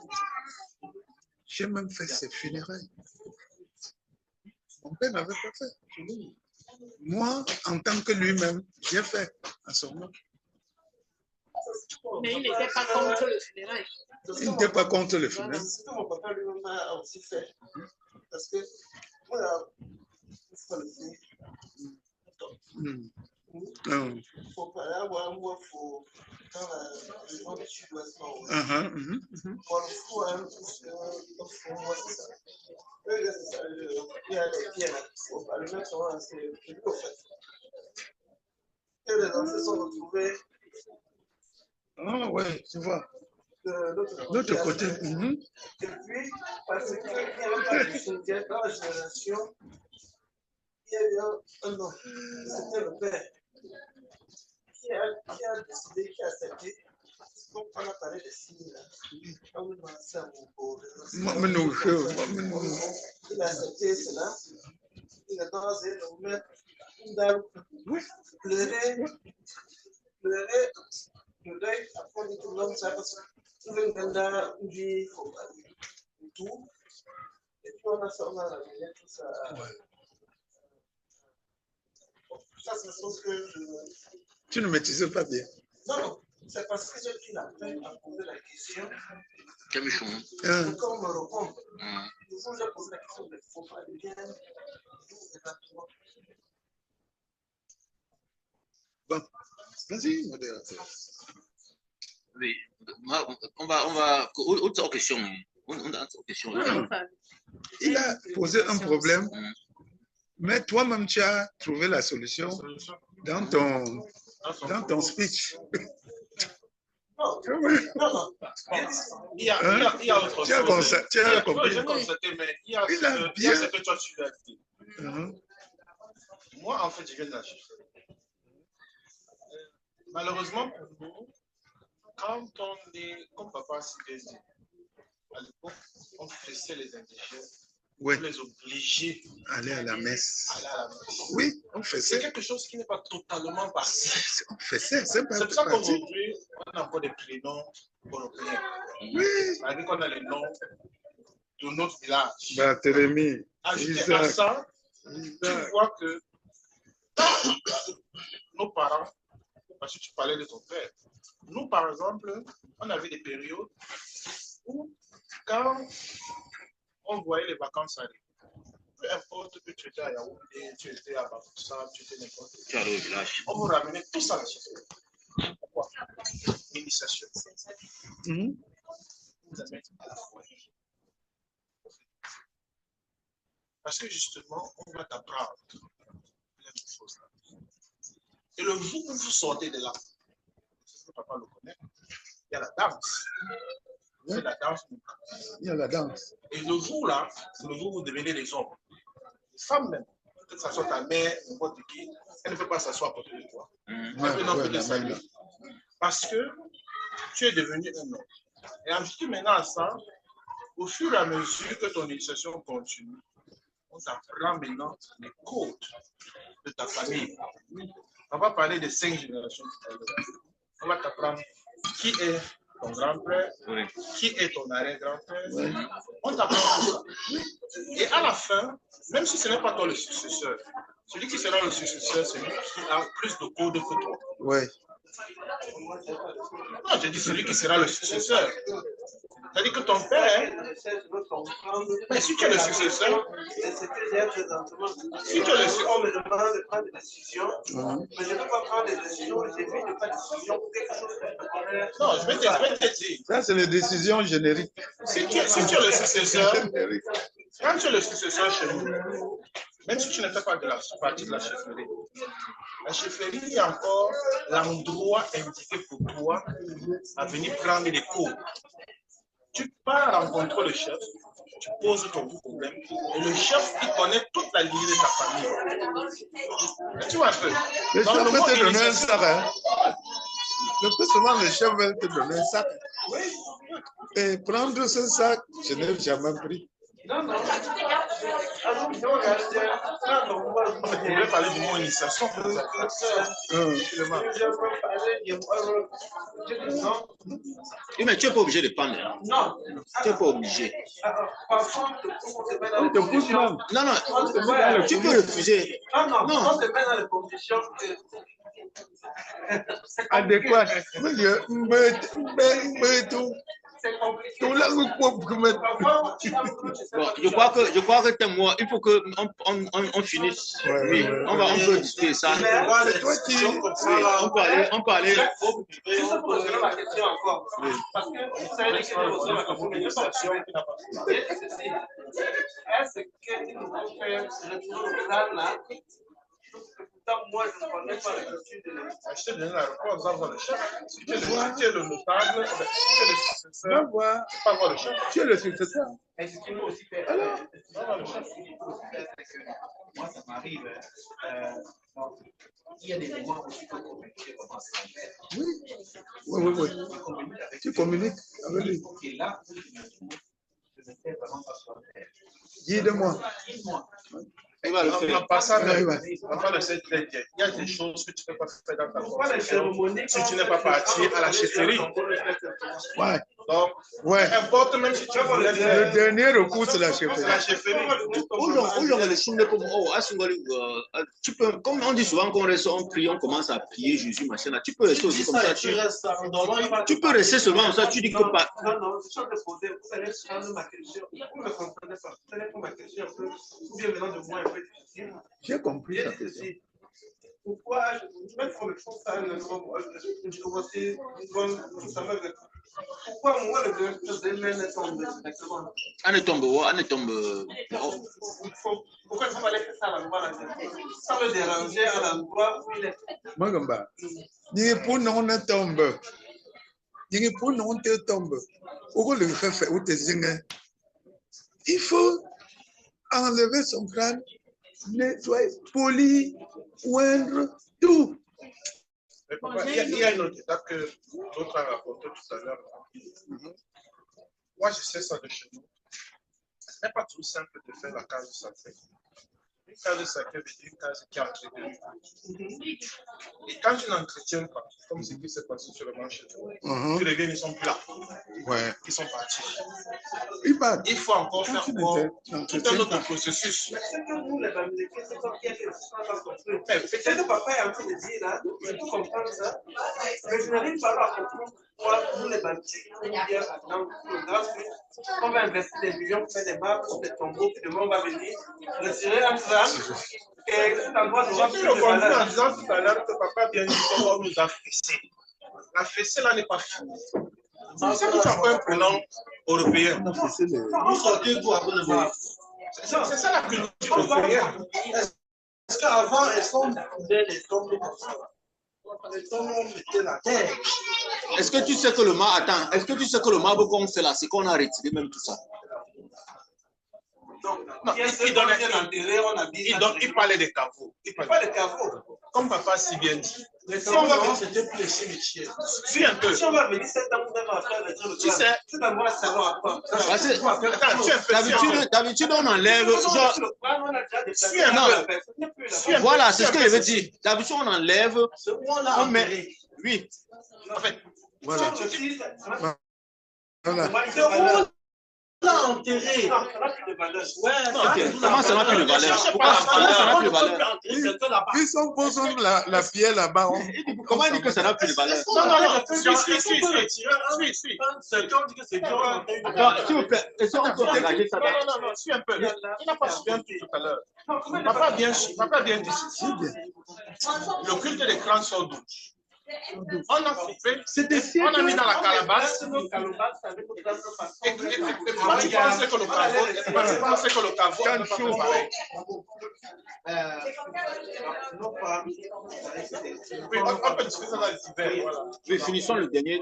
J'ai même fait ses funérailles. Mon père n'avait pas fait. Moi, en tant que lui-même, j'ai fait à son nom. Mais il n'était pas contre le funérail. Il n'était pas contre le funérail. C'est ce que mon papa lui-même a aussi fait. Parce que, voilà, il faut le faire. Il faut pas avoir un mot faux dans la région du sud-ouest. Pour le fou, c'est ça. Il y a les pierres, il faut pas le mettre en c'est plus qu'au fait. Et les enfants sont retrouvés. Ah ouais, tu vois. L'autre côté. Et puis, parce qu'il n'y avait pas de soutien dans la génération, il y a eu un homme, c'était le père, qui a décidé, qui a accepté. Donc, on a parlé de signes là. Il a accepté cela. Il a dansé, le mettre une dame, pleurer, le deuil, après tout l'homme, ça parce que tout le monde dit, faut pas tout. Et puis on a ramené tout ça. Ça, c'est une chose que je... Tu ne maîtrises pas bien. Non, c'est parce que j'ai pris la peine à poser la question. Camichon. Pourquoi on me répond? Le jour où j'ai posé la question, il ne faut pas bien. Bon, vas-y, modérateur. Oui, on va, autre question. Il a posé un problème, mais toi-même, tu as trouvé la solution dans ton speech. Non, Il y a autre chose. Tu as compris. J'ai constaté, mais il y a ce que toi tu as dit. Moi, en fait, je viens de la chefferie. Malheureusement pour nous, quand on est, comme papa s'était dit, à l'époque, on pressait les indigènes. Oui. On les obligeait aller à la messe. Oui, Oui, on fait ça. C'est quelque chose qui n'est pas totalement passé. On fait ça, c'est pas C'est pour ça qu'aujourd'hui, on a encore des prénoms européens. Oui. C'est-à-dire qu'on a les noms de notre village. Barthélemy, ajouté à ça, tu vois que nos parents, parce que tu parlais de ton père, nous, par exemple, on avait des périodes où, quand on voyait les vacances arriver, peu importe que tu étais à Yaoundé, tu étais à Bafoussa, tu étais n'importe où, on vous ramenait tous à la chefferie. Pourquoi? L'initiation. Vous amène à la foyer. Parce que justement, on va t'apprendre plein de choses là. Et le jour où vous sortez de là, c'est ce que papa le connaît, il y a la danse. C'est la danse. Il y a la danse. Et le jour là, c'est le jour où vous devenez des hommes. Les femmes même, que ce soit ta mère, n'importe qui, elle ne peut pas s'asseoir à côté de toi. Elle peut te saluer. Parce que tu es devenu un homme. Et ensuite, maintenant à ça, au fur et à mesure que ton initiation continue, on t'apprend maintenant les codes de ta famille. On va parler de 5 générations. On va t'apprendre qui est ton grand-père, qui est ton arrière-grand-père. On t'apprend tout ça. Et à la fin, même si ce n'est pas toi le successeur, celui qui sera le successeur, c'est celui qui a plus de codes que toi. Oui. Non, je dis celui qui sera le successeur. C'est-à-dire que ton père, mais si tu es le successeur, si tu es le successeur, on me demande de prendre des décisions, mais je ne peux pas prendre des décisions, j'évite de prendre des décisions pour quelque chose que je ne connais. Non, je vais te dire. Ça, c'est les décisions génériques. Si tu es le successeur, quand tu es le successeur chez nous, même si tu ne fais pas de la partie de la chefferie est encore l'endroit indiqué pour toi à venir prendre des cours. Tu pars rencontrer le chef, tu poses ton problème, et le chef, il connaît toute la lignée de ta famille. Tu vois un peu. Le chef peut te donner un sac. Hein? Le plus souvent, le chef veut te donner un sac. Oui. Et prendre ce sac, je n'ai jamais pris. Non. Je vais parler du mot initiation. Oui, mais tu n'es pas obligé de prendre. Hein? Non. Tu n'es pas obligé. On te pousse même. Non, tu peux refuser. Non, on te met dans les conditions adéquates. Bon, je crois que t'es moi. Il faut qu'on finisse. Oui, on peut discuter ça. On peut aller. Juste pour poser ma question encore. Parce que vous savez que ma communication. Est-ce qu'il nous faut faire ce plan-là? Moi, je ne connais pas la culture de l'État. Je te donne la réponse avant le chef. Si tu es le notable, si tu es le successeur, tu peux avoir le chef. Tu es le successeur. Et ce qui nous aussi fait. Moi, ça m'arrive. Il y a des moments où tu peux communiquer vraiment sans faire. Oui. Tu communiques avec lui. Et là, je ne fais vraiment pas sans faire. Guide-moi. Il va le faire. En passant, il y a des choses que tu ne peux pas faire dans ta conversation si tu n'es pas parti à la chefferie. Ouais. Donc, importe même si tu veux. Le dernier recours, c'est la chefferie. La chefferie. Tu peux, comme on dit souvent qu'on reste, on prie, on commence à prier Jésus, machin là. Tu peux rester aussi comme ça. Tu peux rester seulement comme ça. Tu dis que pas. Non, je suis en train de poser. Vous allez prendre ma question. Vous ne comprenez pas. Vous allez prendre ma question un peu. Ou bien venant de moi un peu difficile. J'ai compris ta question. Pourquoi pourquoi moi le ne tombe exactement? On tombe. Pourquoi il faut aller faire ça à l'endroit sans le déranger à l'endroit où il est? Magamba. Ni pour non ne tombe. Il faut enlever son crâne, nettoyer, polir, oindre, tout. Mais papa, il y a une autre étape que l'autre a raconté tout à l'heure. Moi, je sais ça de chez nous. Ce n'est pas tout simple de faire la case sacrée. Une case sacrée veut dire une case qui entretient. Et quand tu n'entretiens pas, comme ce qui s'est passé sur le marché, tu reviens, ils ne sont plus là. Ouais. Ils sont partis. Il faut encore faire tout un autre processus. C'est que nous, les Américains, c'est comme qu'il y a quelque chose à construire. Peut-être que papa est en train de dire là, je peux comprendre ça, mais je n'arrive pas à comprendre pourquoi nous, les Américains, dans le grand sud, on va investir des millions pour faire des marques, des tombeaux, puis demain on va venir retirer un crâne. Et cet endroit n'aura plus de valeur. En disant tout à l'heure que papa vient de dire qu'on nous a fessé. La fessée là n'est pas finie. C'est que tu as pas un prénom européen. Vous sortez d'où avant de voir. C'est ça la culture européenne. Est-ce qu'avant, est-ce qu'on faisait des tombes comme ça? Les tombes, on mettait la terre. Est-ce que tu sais que le marbre, attends, est-ce que tu sais que le marbre qu'on fait là, c'est qu'on a retiré même tout ça? Non, il parlait des caveaux. Il parlait des caveaux. Comme papa si bien dit. Les caveaux, c'était plus les cimetières. Suis un peu. Si on va venir cette dame, on va faire le truc. Tu sais, c'est d'abord la savoir à quoi. D'habitude, on enlève. Voilà, c'est ce que je veux dire. D'habitude, on enlève. On met. Oui. En fait, voilà. On l'a enterré. Comment ça n'a plus de valeur? Pourquoi ça n'a plus de valeur? Ils sont posés la pierre là-bas. Comment il dit que ça n'a plus de valeur? Non. Suis. Quelqu'un dit que c'est dur. S'il vous plaît, est-ce qu'on peut regarder ça? Non, suis un peu. Il n'a pas suivi tout à l'heure. Papa vient d'ici. Le culte des crânes sort d'où? On a coupé, on a mis dans la calebasse. Et pourquoi tu penses que le caveau n'est pas pareil? Oui, on peut discuter ça dans les hivers. Voilà. Oui, finissons le dernier.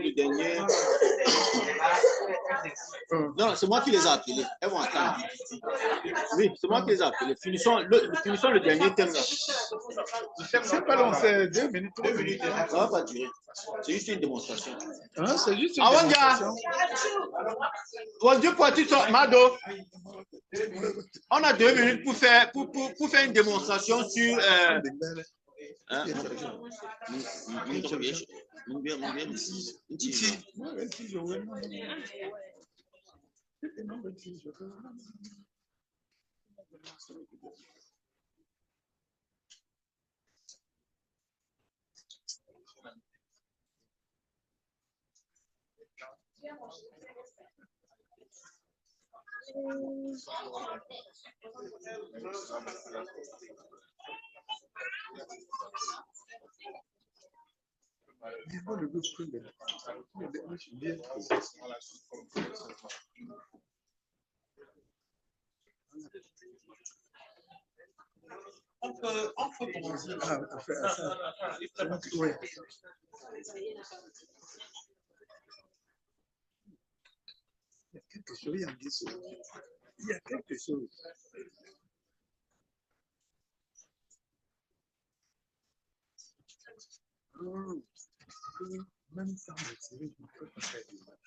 Non, c'est moi qui les ai appelés. Elles vont attendre. Oui, c'est moi qui les ai appelés. Finissons le dernier thème là. C'est pas long, c'est 2 minutes. 2 minutes. Ça va pas durer. C'est juste une démonstration. Hein, c'est juste une démonstration. Mado, on a 2 minutes pour faire une démonstration sur. On peut commencer. Oui. Il y a quelque chose, il y a quelque chose. Même sans retirer, je ne peux pas faire du mal.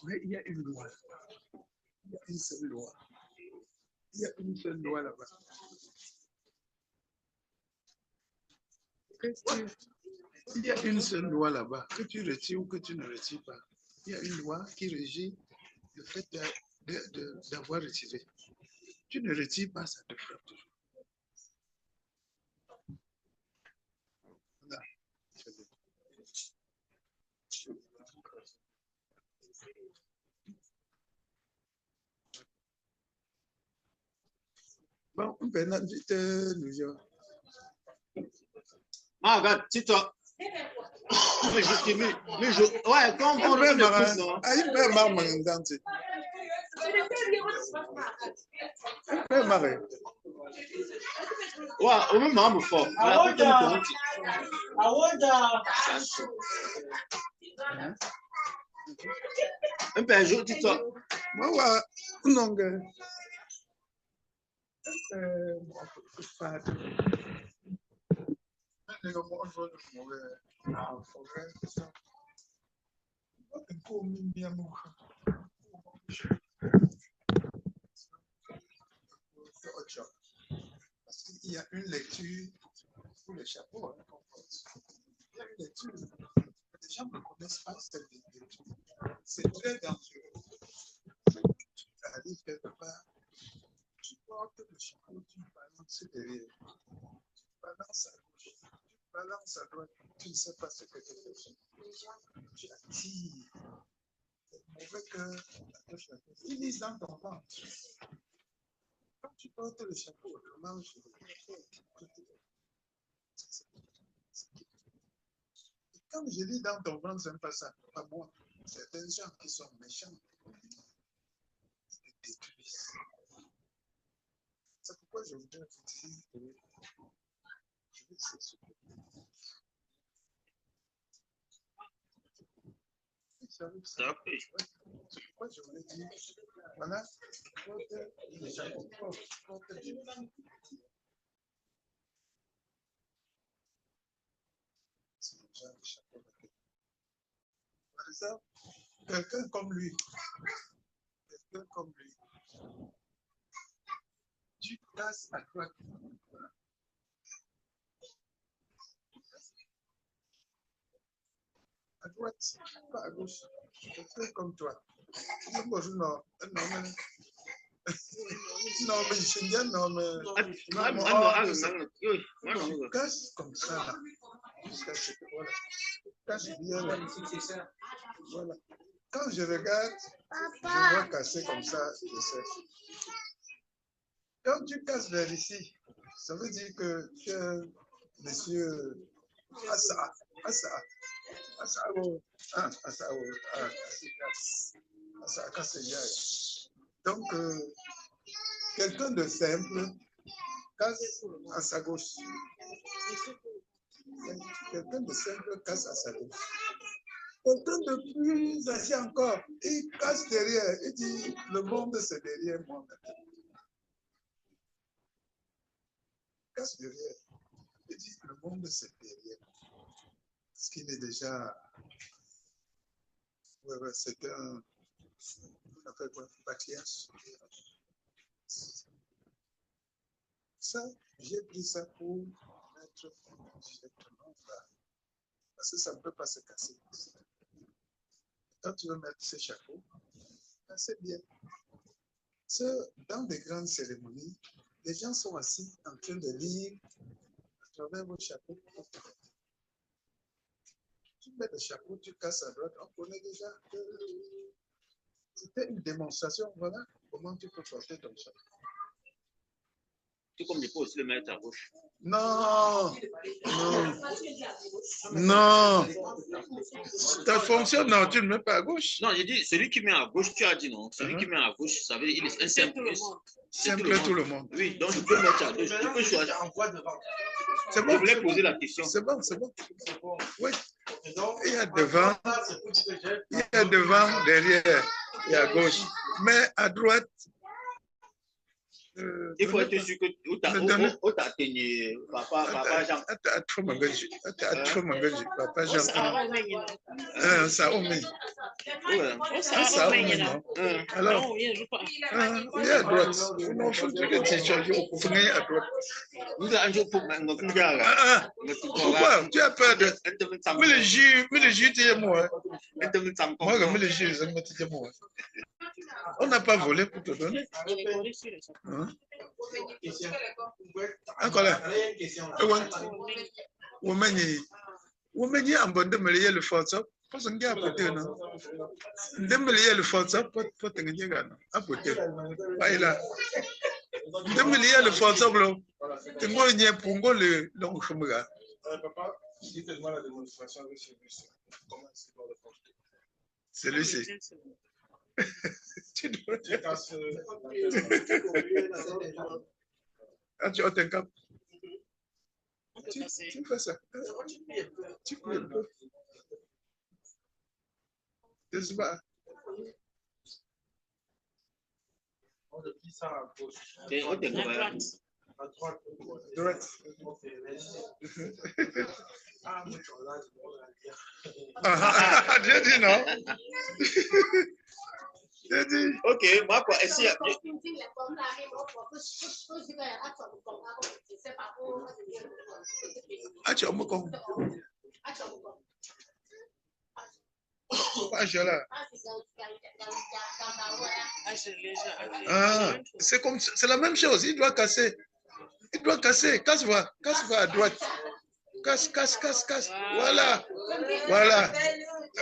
Mais il y a une loi. Il y a une seule loi. Il y a une seule loi là-bas. Il y a une seule loi là-bas, que tu retires ou que tu ne retires pas. Il y a une loi qui régit le fait d'avoir retiré. Tu ne retires pas, ça te frappe toujours. Voilà. Bon, maintenant, dites nous. Regarde, dis-toi. Ouais, quand on le pousse, non? Il peut marrer dans tes. Il peut marrer. Ouais, au même moment, fort. Un peu un jour, dis-toi. Moi, non, parce qu'il y a une lecture pour les chapeaux. Il y a une lecture. Les gens ne connaissent pas cette lecture. C'est très dangereux. Tu arrives quelque part, tu portes le chapeau, tu balances derrière. Tu balances à gauche, tu balances à droite. Tu ne sais pas ce que tu fais. Tu attires. C'est mauvais que il est dans ton ventre. Quand tu portes le chapeau, tu manges. Et comme je dis dans ton ventre, ce n'est pas ça, pas moi. Certains gens qui sont méchants, ils te détruisent. C'est pourquoi je voudrais vous dire que je vais s'expliquer. C'est pourquoi je voulais dire, voilà, porte le chapeau, porte le chapeau. Par exemple, quelqu'un comme lui, tu passes à droite. À droite, pas à gauche. Quelqu'un comme toi. Non, mais je dis non, mais. Tu casses comme ça, là. Jusqu'à ce que, voilà. Tu casses bien, là. Voilà. Quand je regarde, je vois casser comme ça, je sais. Quand tu casses vers ici, ça veut dire que tu es monsieur Assa. Donc, quelqu'un de simple casse à sa gauche. Quelqu'un de simple casse à sa gauche. Quelqu'un de plus ancien encore, il casse derrière. Il dit, le monde c'est derrière moi maintenant. Il casse derrière. Il dit, le monde c'est derrière moi. Parce qu'il est déjà... Ouais, c'est un... On appelle quoi? Patriarche. Ça, j'ai pris ça pour mettre directement là. Parce que ça ne peut pas se casser. Quand tu veux mettre ce chapeau, c'est bien. Dans des grandes cérémonies, les gens sont assis en train de lire à travers votre chapeau. Tu mets le chapeau, tu casses à droite, on connaît déjà que c'était une démonstration. Voilà comment tu peux porter ton chapeau. Tout comme je peux aussi le mettre à gauche. Non. Ta fonction, non, tu ne mets pas à gauche. Non, j'ai dit, celui qui met à gauche, tu as dit non. Celui qui met à gauche, ça veut dire qu'il est un simple. Simple tout le monde. Oui, donc je peux mettre à gauche. Tu peux choisir. C'est bon. Je voulais poser la question. C'est bon. Oui. Il y a devant, derrière et à gauche. Mais à droite, il faut être sûr que où t'as tenu papa Jean. Papa Jean. Ça alors, oui, à droite. Non, faut que tu changes. À droite. Pourquoi? Tu as peur de. Mais le juge, tu es moi. Moi, le juge, je moi. On n'a pas volé pour te donner. Encore là. Women, en bonne de me lier le force. Parce qu'on a apporté, non? De me lier le force, pas te gagner, apporté. Là. De me lier le force, blanc. Tu m'as dit pour le long chemin. Si tu demandes la démonstration avec celui-ci, comment c'est dans le porter? Celui-ci. Tu dois. Ah, tu as un cap. Tu fais ça. Tu peux un peu. Je sais pas. On replie ça à gauche. À droite. Droite. Ah, moi, je J'ai dit non. J'ai dit. Ok, moi, quoi, est-ce qu'il Ah, tu as un con. Ah, je là. Ah, c'est comme, c'est la même chose. Il doit casser. Il doit casser. Casse-va. Casse-va à droite. Casse. Voilà. Voilà.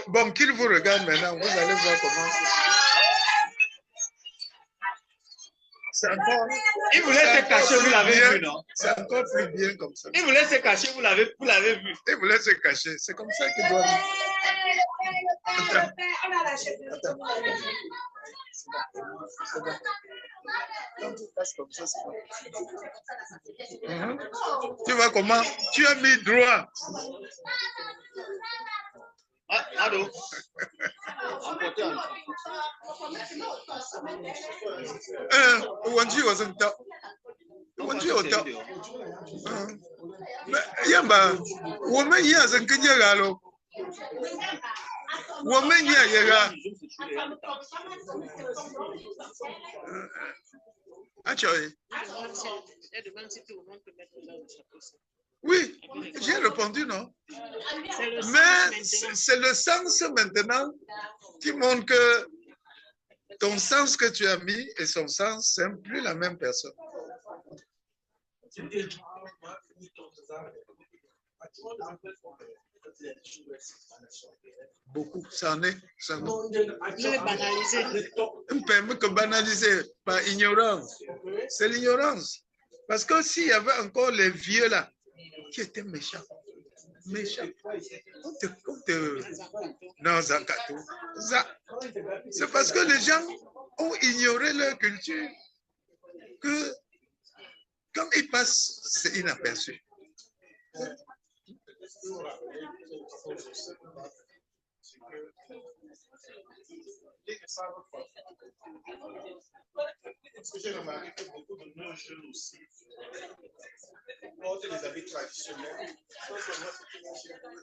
Bon, qu'il vous regarde maintenant, vous allez voir comment c'est. C'est encore. Il voulait se cacher, vous l'avez vu, non? C'est encore plus bien comme ça. Il voulait se cacher, vous l'avez vu. Il voulait se cacher. C'est comme ça qu'il doit. Attends. Quand tu passes comme ça, c'est bon. Tu vois comment? Tu as mis droit. Ah, allô? Wanji wasn't top. Wanji was top. Yamba, woman years and Kinyagalo. Woman yaga. Actually. Oui, j'ai répondu non. Mais c'est le sens maintenant qui montre que ton sens que tu as mis et son sens, c'est plus la même personne. Beaucoup, ça en est. Ça en est. On permet que banaliser par ignorance. C'est l'ignorance. Parce que s'il y avait encore les vieux là, qui étaient méchants. Non, Zakato. C'est parce que les gens ont ignoré leur culture que quand ils passent, c'est inaperçu. Ce que j'ai remarqué que beaucoup de nos jeunes aussi portent des habits traditionnels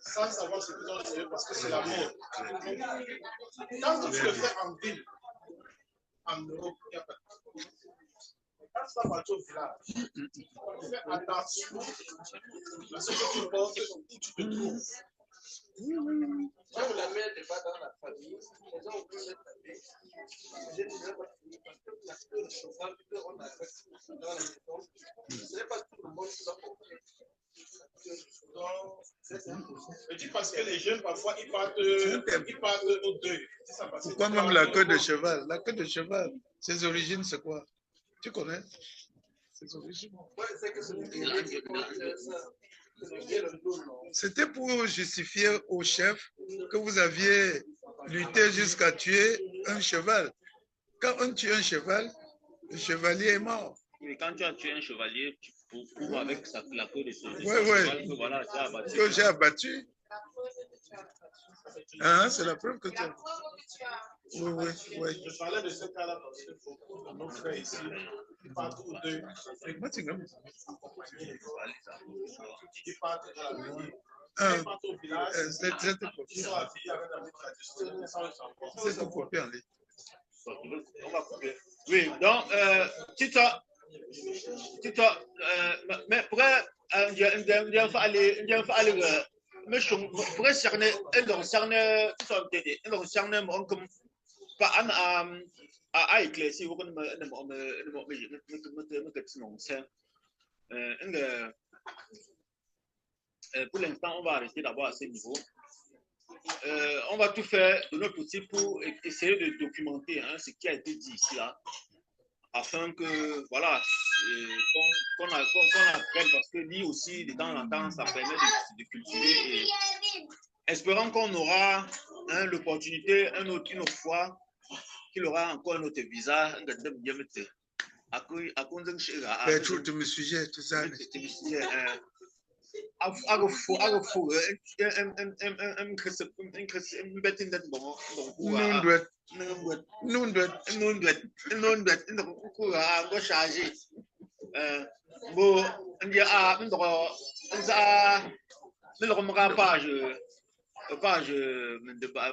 sans savoir ce qu'ils ont fait parce que c'est la mode. Quand tu le fais en ville, en Europe, il n'y a pas de problème. Quand tu vas partir au village, fais attention à ce que tu portes, où tu te trouves. Quand la mère n'est pas dans la famille, les gens ont pu mettre la main. J'ai dit, parce que le cheval qu'on a fait dans la maison, ce n'est pas tout le monde qui va comprendre. Je dis parce que les jeunes, parfois, ils partent au deuil. Pourquoi même la queue de cheval? La queue de cheval, ses origines, c'est quoi? Tu connais ses origines? C'était pour justifier au chef que vous aviez lutté jusqu'à tuer un cheval. Quand on tue un cheval, le chevalier est mort. Mais quand tu as tué un chevalier, tu peux avec la queue de ce cheval que voilà, tu as abattu. Que j'ai abattu. Hein, c'est la preuve que tu as. Oui. Je parlais de ce cas-là parce que nos frères ici, ils partent aux deux. Ils partent à la maison. Ils partent au village. C'est tout copié en ligne. On va couper. Oui, donc, mais pourquoi pour l'instant, on va rester d'abord à ce niveau. On va tout faire de notre possible pour essayer de documenter ce qui a été dit ici, là, afin que, voilà, qu'on apprenne, parce que lire aussi, de temps en temps, ça permet de cultiver. Et espérons qu'on aura l'opportunité, une autre fois, qu'il aura encore un autre visa. Tu me sujet, tout ça.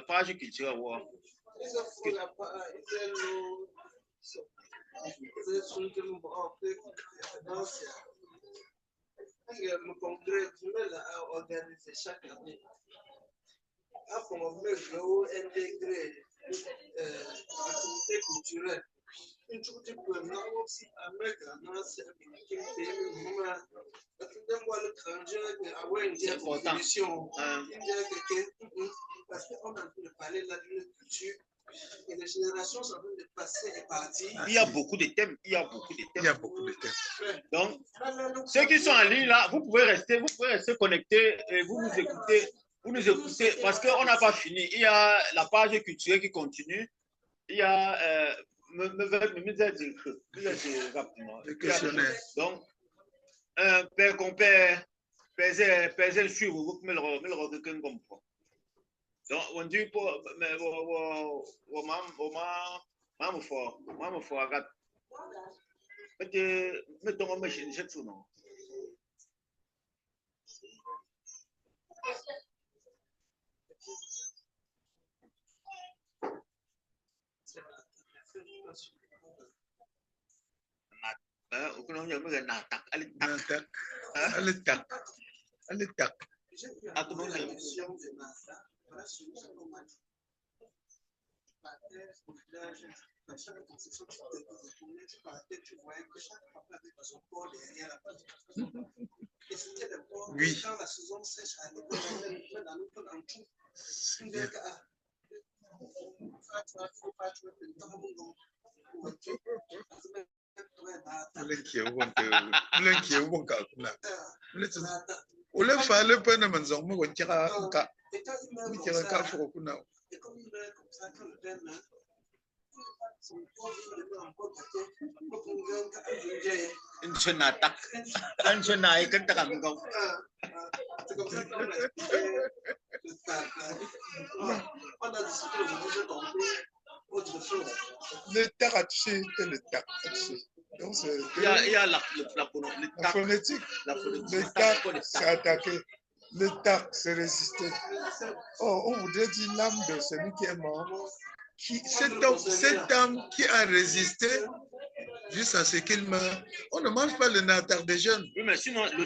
page culturelle. Le congrès organisé chaque année a promové intégrer l'activité culturelle. Une chose que nous aussi avec la nation qui est parce qu'on a parlé là de culture. Et les générations sont en train de passer et partir. Il y a beaucoup de thèmes. Donc, ceux qui sont en ligne là, vous pouvez rester connectés et vous nous écoutez. Parce qu'on n'a pas fini. Il y a la page culturelle qui continue. Il y a donc, qu'on peut peser le suivre, vous me le requin comme ça. Donc, on dit pour maman fort, regarde. Mettons ma machine, j'ai tout non. Oui. Le tac a touché, le tac a touché. Donc, il y a la phonétique. Le tac, c'est attaqué. Le tac, c'est résister. Oh, on voudrait dire l'âme de celui qui est mort. Cet homme qui a résisté jusqu'à ce qu'il meure. On ne mange pas le natar des jeunes. Oui, mais sinon, le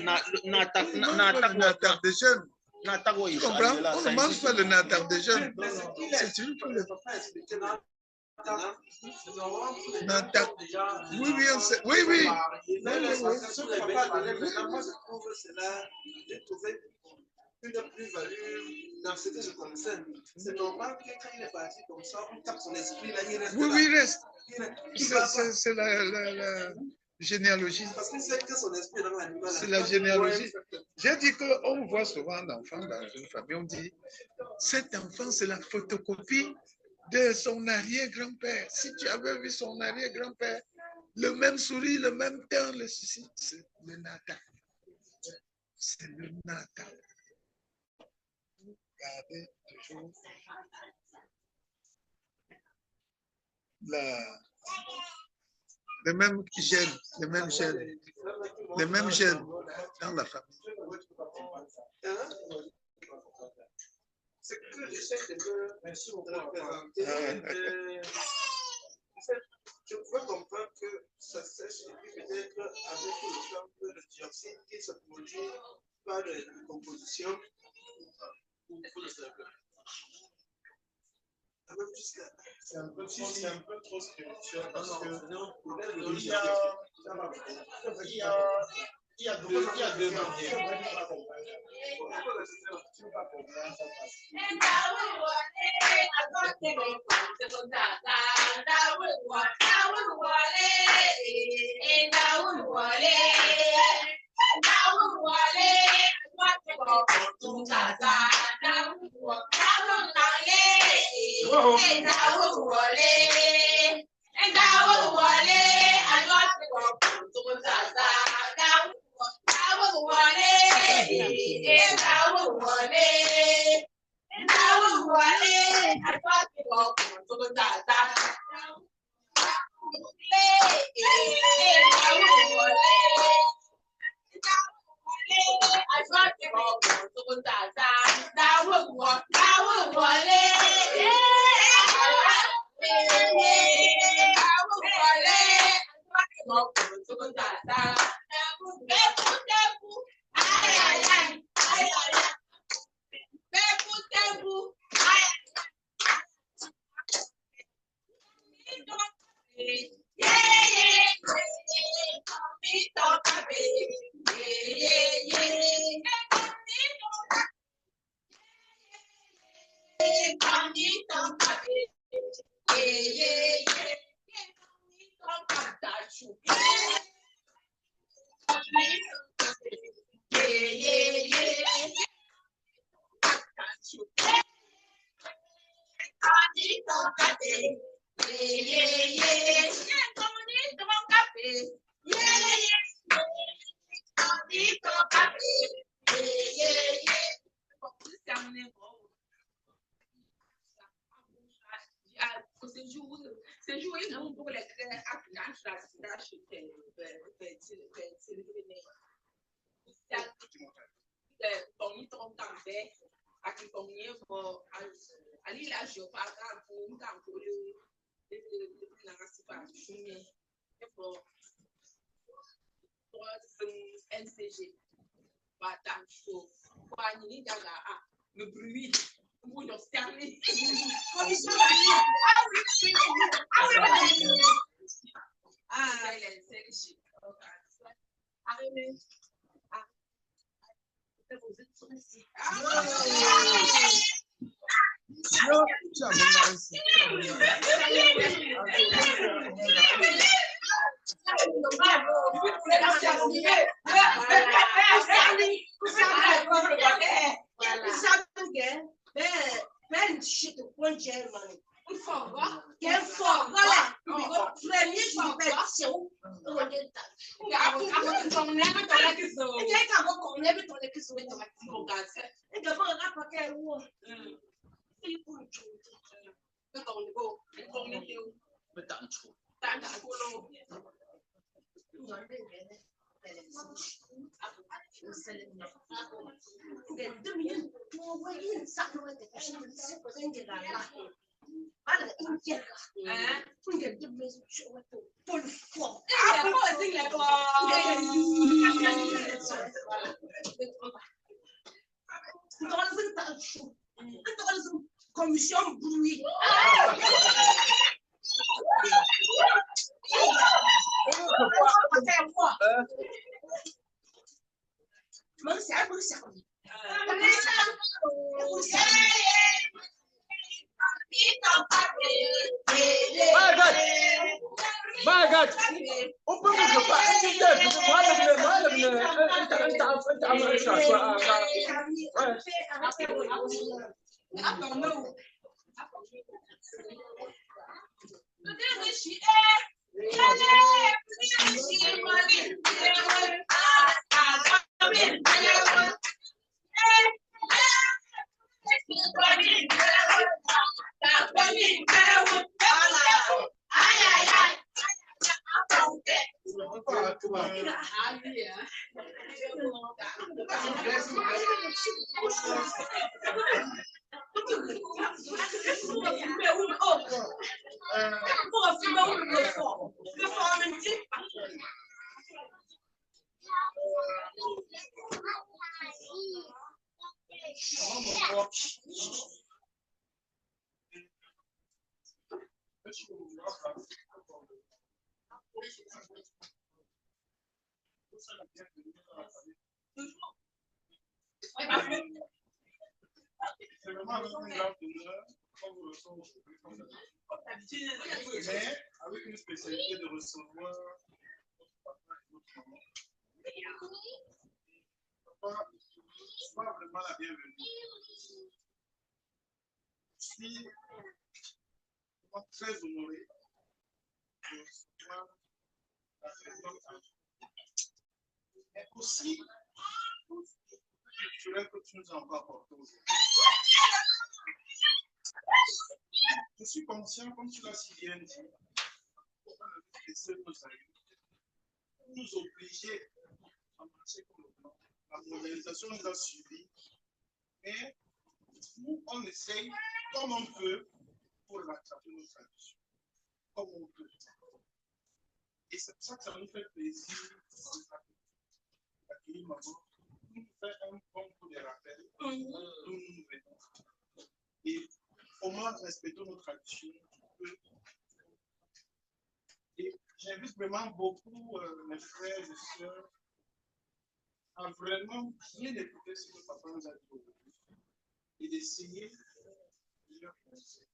natar des jeunes. Tu comprends? On ne mange pas le natar des jeunes. C'est une fois. Natar. Oui, oui, on sait. Oui, oui. Une plus-value dans ce que je connaissais. C'est normal que quand il est parti comme ça, on tape son esprit, là, il reste. Oui, oui, il reste. C'est la généalogie. Parce que c'est que son esprit dans l'animal. C'est la généalogie. J'ai dit qu'on voit souvent un enfant dans une famille, on dit, cet enfant, c'est la photocopie de son arrière-grand-père. Si tu avais vu son arrière-grand-père, le même sourire, le même teint, le souci, c'est le nata. C'est le nata. Regardez toujours les mêmes gènes dans la famille. C'est que j'essaie de me représenter. Je pouvais comprendre que ça sèche et puis peut-être avec le temps que le dioxyde qui se produit par la composition. C'est un peu trop spirituel parce que il y a deux manières. Commission bruit. C'est vraiment avec une grande douleur qu'on vous reçoit aujourd'hui comme d'habitude. Mais avec une spécialité de recevoir votre papa et votre maman. Papa, sois vraiment la bienvenue. Je suis très honoré de recevoir la présence. Mais aussi, culturel que tu nous as encore apporté aujourd'hui. Je suis conscient, comme tu l'as si bien dit, nous obliger à marcher comme le plan. La mondialisation nous a suivis, mais nous, on essaye comme on peut pour rattraper nos traditions, comme on peut. Et c'est pour ça que ça nous fait plaisir d'accueillir maman, nous faire un bon coup de rappel d'où nous venons. Et comment respectons nos traditions. Et j'invite vraiment beaucoup mes frères et sœurs à vraiment bien écouter ce que papa nous a dit aujourd'hui et d'essayer de leur penser.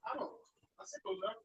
Alors, c'est programme.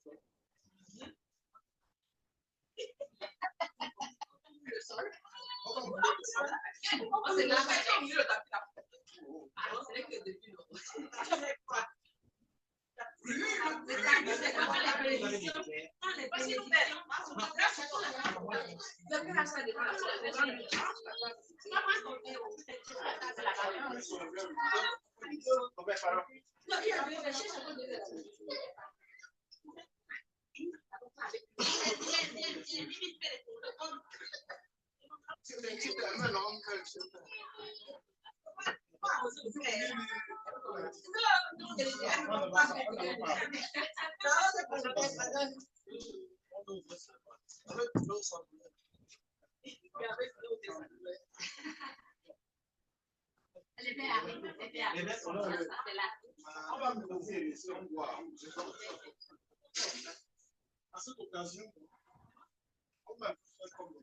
À cette occasion, on va faire comme